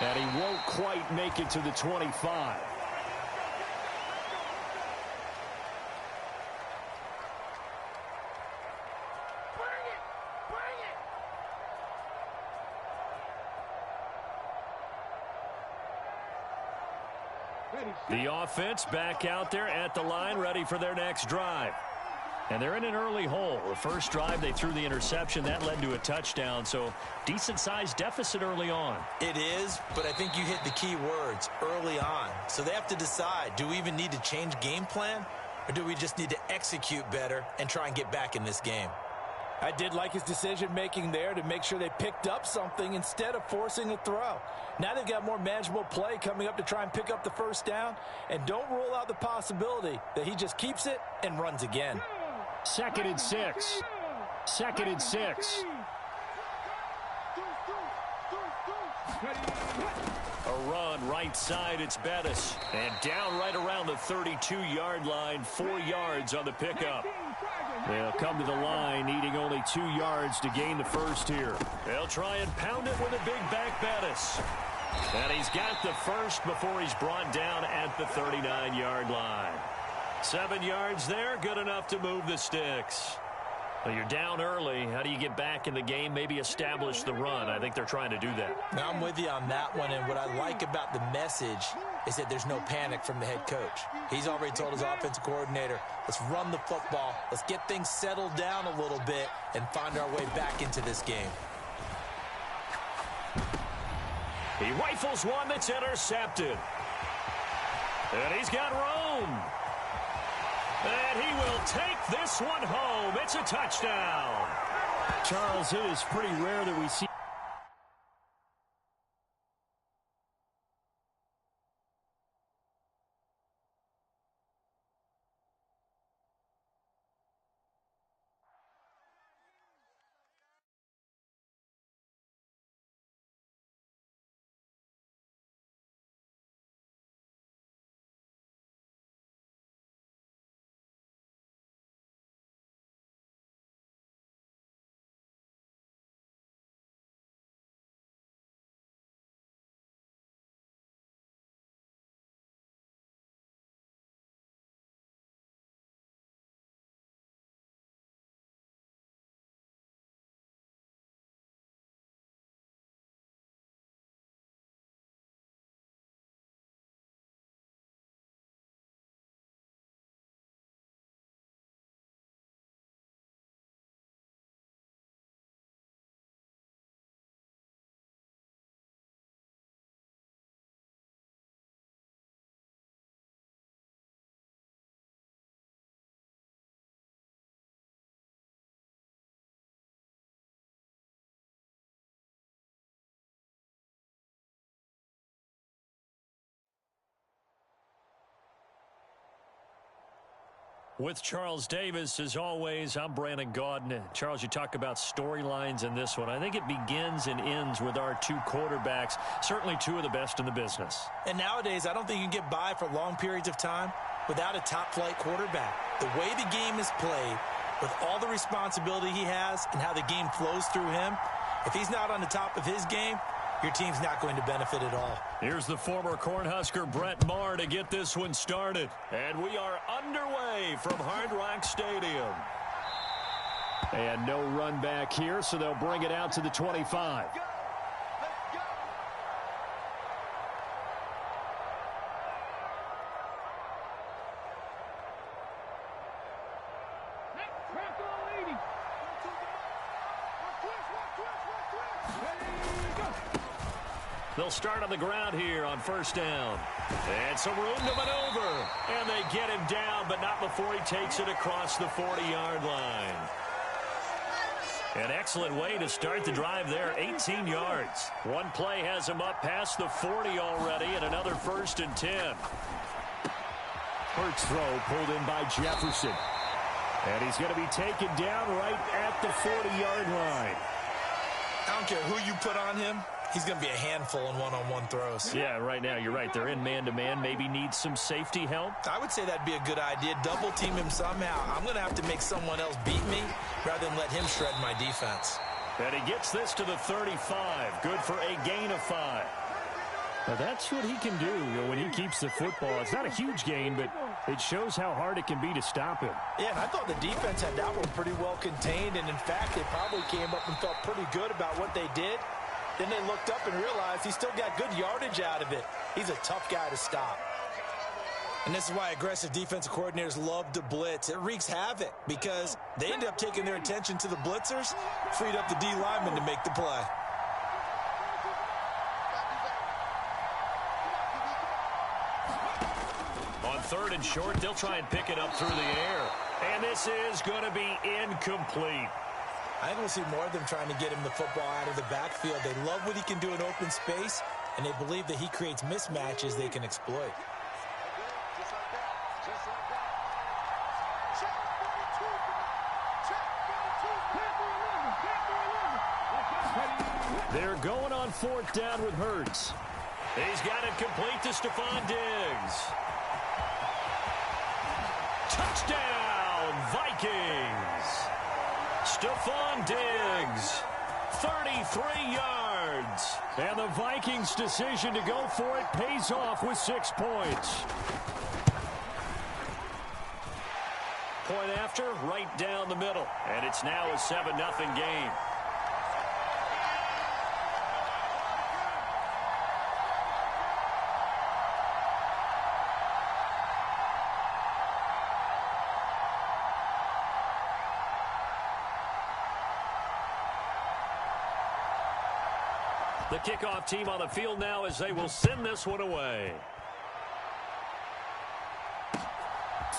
[SPEAKER 3] And he won't quite make it to the 25. The offense back out there at the line, ready for their next drive. And they're in an early hole. The first drive, they threw the interception. That led to a touchdown, so decent-sized deficit early on.
[SPEAKER 5] It is, but I think you hit the key words, early on. So they have to decide, do we even need to change game plan, or do we just need to execute better and try and get back in this game?
[SPEAKER 2] I did like his decision-making there to make sure they picked up something instead of forcing a throw. Now they've got more manageable play coming up to try and pick up the first down, and don't rule out the possibility that he just keeps it and runs again.
[SPEAKER 3] 2nd and 6. 2nd and 6. A run right side, it's Bettis. And down right around the 32-yard line, 4 yards on the pickup. They'll come to the line, needing only 2 yards to gain the first here. They'll try and pound it with a big back Bettis. And he's got the first before he's brought down at the 39-yard line. 7 yards there, good enough to move the sticks. Well, you're down early. How do you get back in the game? Maybe establish the run. I think they're trying to do that.
[SPEAKER 5] Now I'm with you on that one, and what I like about the message is that there's no panic from the head coach. He's already told his offensive coordinator, let's run the football, let's get things settled down a little bit and find our way back into this game.
[SPEAKER 3] He rifles one that's intercepted. And he's got room. And he will take this one home. It's a touchdown. Charles, it is pretty rare that we see. With Charles Davis, as always, I'm Brandon Gaudin. Charles, you talk about storylines in this one. I think it begins and ends with our two quarterbacks, certainly two of the best in the business.
[SPEAKER 5] And nowadays, I don't think you can get by for long periods of time without a top-flight quarterback. The way the game is played, with all the responsibility he has and how the game flows through him, if he's not on the top of his game, your team's not going to benefit at all.
[SPEAKER 3] Here's the former Cornhusker Brett Maher to get this one started. And we are underway from Hard Rock Stadium. And no run back here, so they'll bring it out to the 25. They'll start on the ground here on first down. And some room to maneuver. And they get him down, but not before he takes it across the 40-yard line. An excellent way to start the drive there, 18 yards. One play has him up past the 40 already, and another 1st and 10. Hurts throw pulled in by Jefferson. And he's going to be taken down right at the 40-yard line.
[SPEAKER 5] I don't care who you put on him. He's going to be a handful in one-on-one throws.
[SPEAKER 3] Yeah, right now, you're right. They're in man-to-man. Maybe need some safety help.
[SPEAKER 5] I would say that'd be a good idea. Double team him somehow. I'm going to have to make someone else beat me rather than let him shred my defense.
[SPEAKER 1] And he gets this to the 35. Good for a gain of 5.
[SPEAKER 3] Now that's what he can do when he keeps the football. It's not a huge gain, but it shows how hard it can be to stop him.
[SPEAKER 5] Yeah, and I thought the defense had that one pretty well contained, and in fact, they probably came up and felt pretty good about what they did. Then they looked up and realized he still got good yardage out of it. He's a tough guy to stop.
[SPEAKER 2] And this is why aggressive defensive coordinators love to blitz. It wreaks havoc because they end up taking their attention to the blitzers, freed up the D lineman to make the play.
[SPEAKER 1] On 3rd and short, they'll try and pick it up through the air. And this is going to be incomplete.
[SPEAKER 2] I think we'll see more of them trying to get him the football out of the backfield. They love what he can do in open space, and they believe that he creates mismatches they can exploit.
[SPEAKER 3] They're going on 4th down with Hurts.
[SPEAKER 1] He's got it complete to Stephon Diggs. Touchdown, Vikings. Stephon Diggs, 33 yards.
[SPEAKER 3] And the Vikings' decision to go for it pays off with 6 points.
[SPEAKER 1] Point after, right down the middle. And it's now a 7-0 game. The kickoff team on the field now as they will send this one away.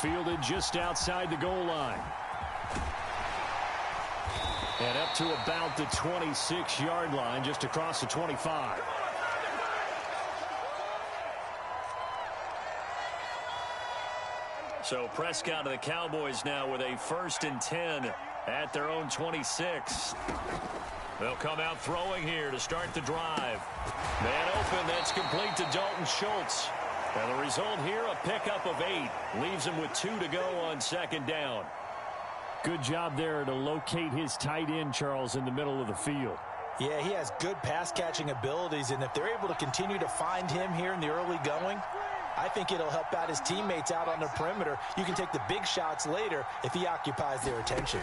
[SPEAKER 3] Fielded just outside the goal line. And up to about the 26-yard line, just across the 25.
[SPEAKER 1] So Prescott of the Cowboys now with a 1st and 10 at their own 26. They'll come out throwing here to start the drive. Man open, that's complete to Dalton Schultz. And the result here, a pickup of 8. Leaves him with 2 to go on 2nd down.
[SPEAKER 3] Good job there to locate his tight end, Charles, in the middle of the field.
[SPEAKER 5] Yeah, he has good pass-catching abilities, and if they're able to continue to find him here in the early going, I think it'll help out his teammates out on the perimeter. You can take the big shots later if he occupies their attention.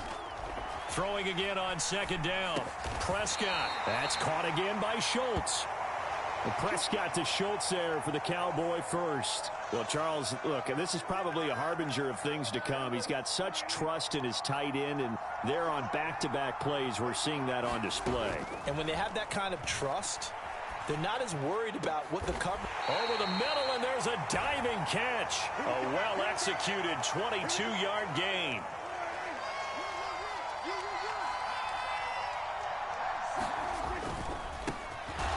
[SPEAKER 1] Throwing again on 2nd down. Prescott.
[SPEAKER 3] That's caught again by Schultz. And Prescott to Schultz there for the Cowboy first. Well, Charles, look, this is probably a harbinger of things to come. He's got such trust in his tight end, and they're on back-to-back plays. We're seeing that on display.
[SPEAKER 5] And when they have that kind of trust, they're not as worried about what the cover.
[SPEAKER 1] Over the middle, and there's a diving catch. A well-executed 22-yard gain.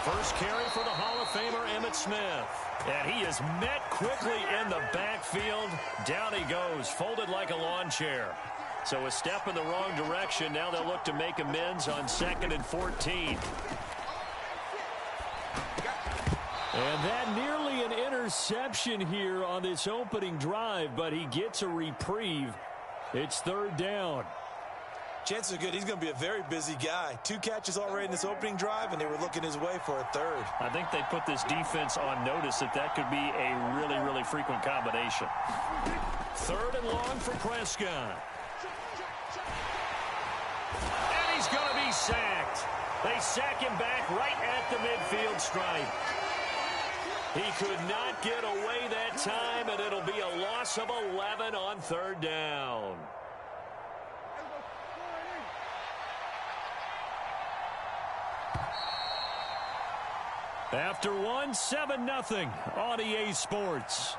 [SPEAKER 1] First carry for the Hall of Famer Emmitt Smith. And he is met quickly in the backfield. Down he goes, folded like a lawn chair. So a step in the wrong direction. Now they'll look to make amends on 2nd and 14.
[SPEAKER 3] And that nearly an interception here on this opening drive, but he gets a reprieve. It's 3rd down.
[SPEAKER 2] Chances are good he's going to be a very busy guy. 2 catches already in this opening drive, and they were looking his way for a 3rd.
[SPEAKER 1] I think they put this defense on notice that could be a really, really frequent combination. 3rd and long for Prescott. And he's going to be sacked. They sack him back right at the midfield stripe. He could not get away that time, and it'll be a loss of 11 on 3rd down. After one, 7-0 on EA Sports.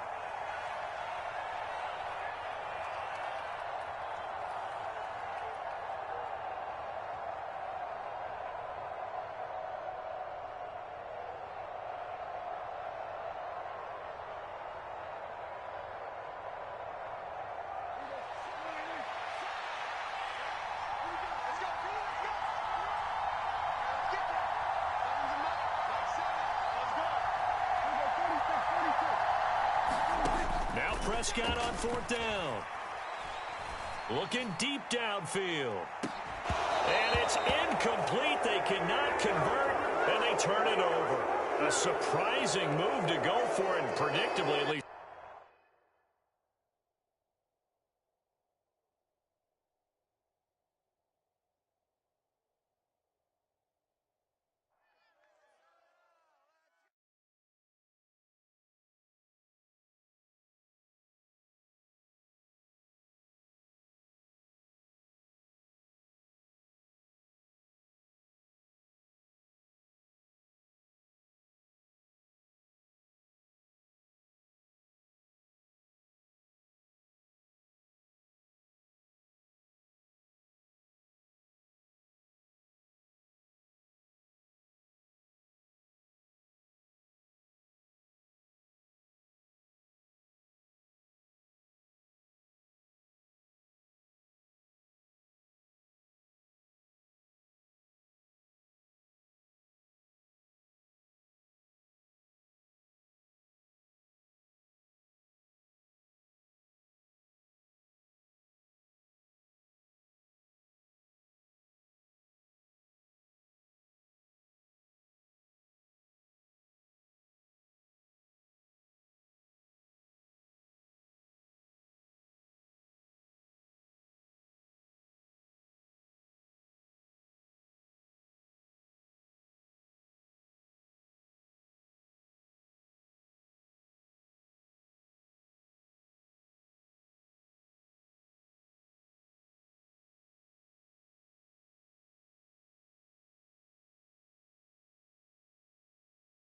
[SPEAKER 1] Prescott on 4th down. Looking deep downfield.
[SPEAKER 3] And it's incomplete. They cannot convert, and they turn it over. A surprising move to go for it, predictably at least.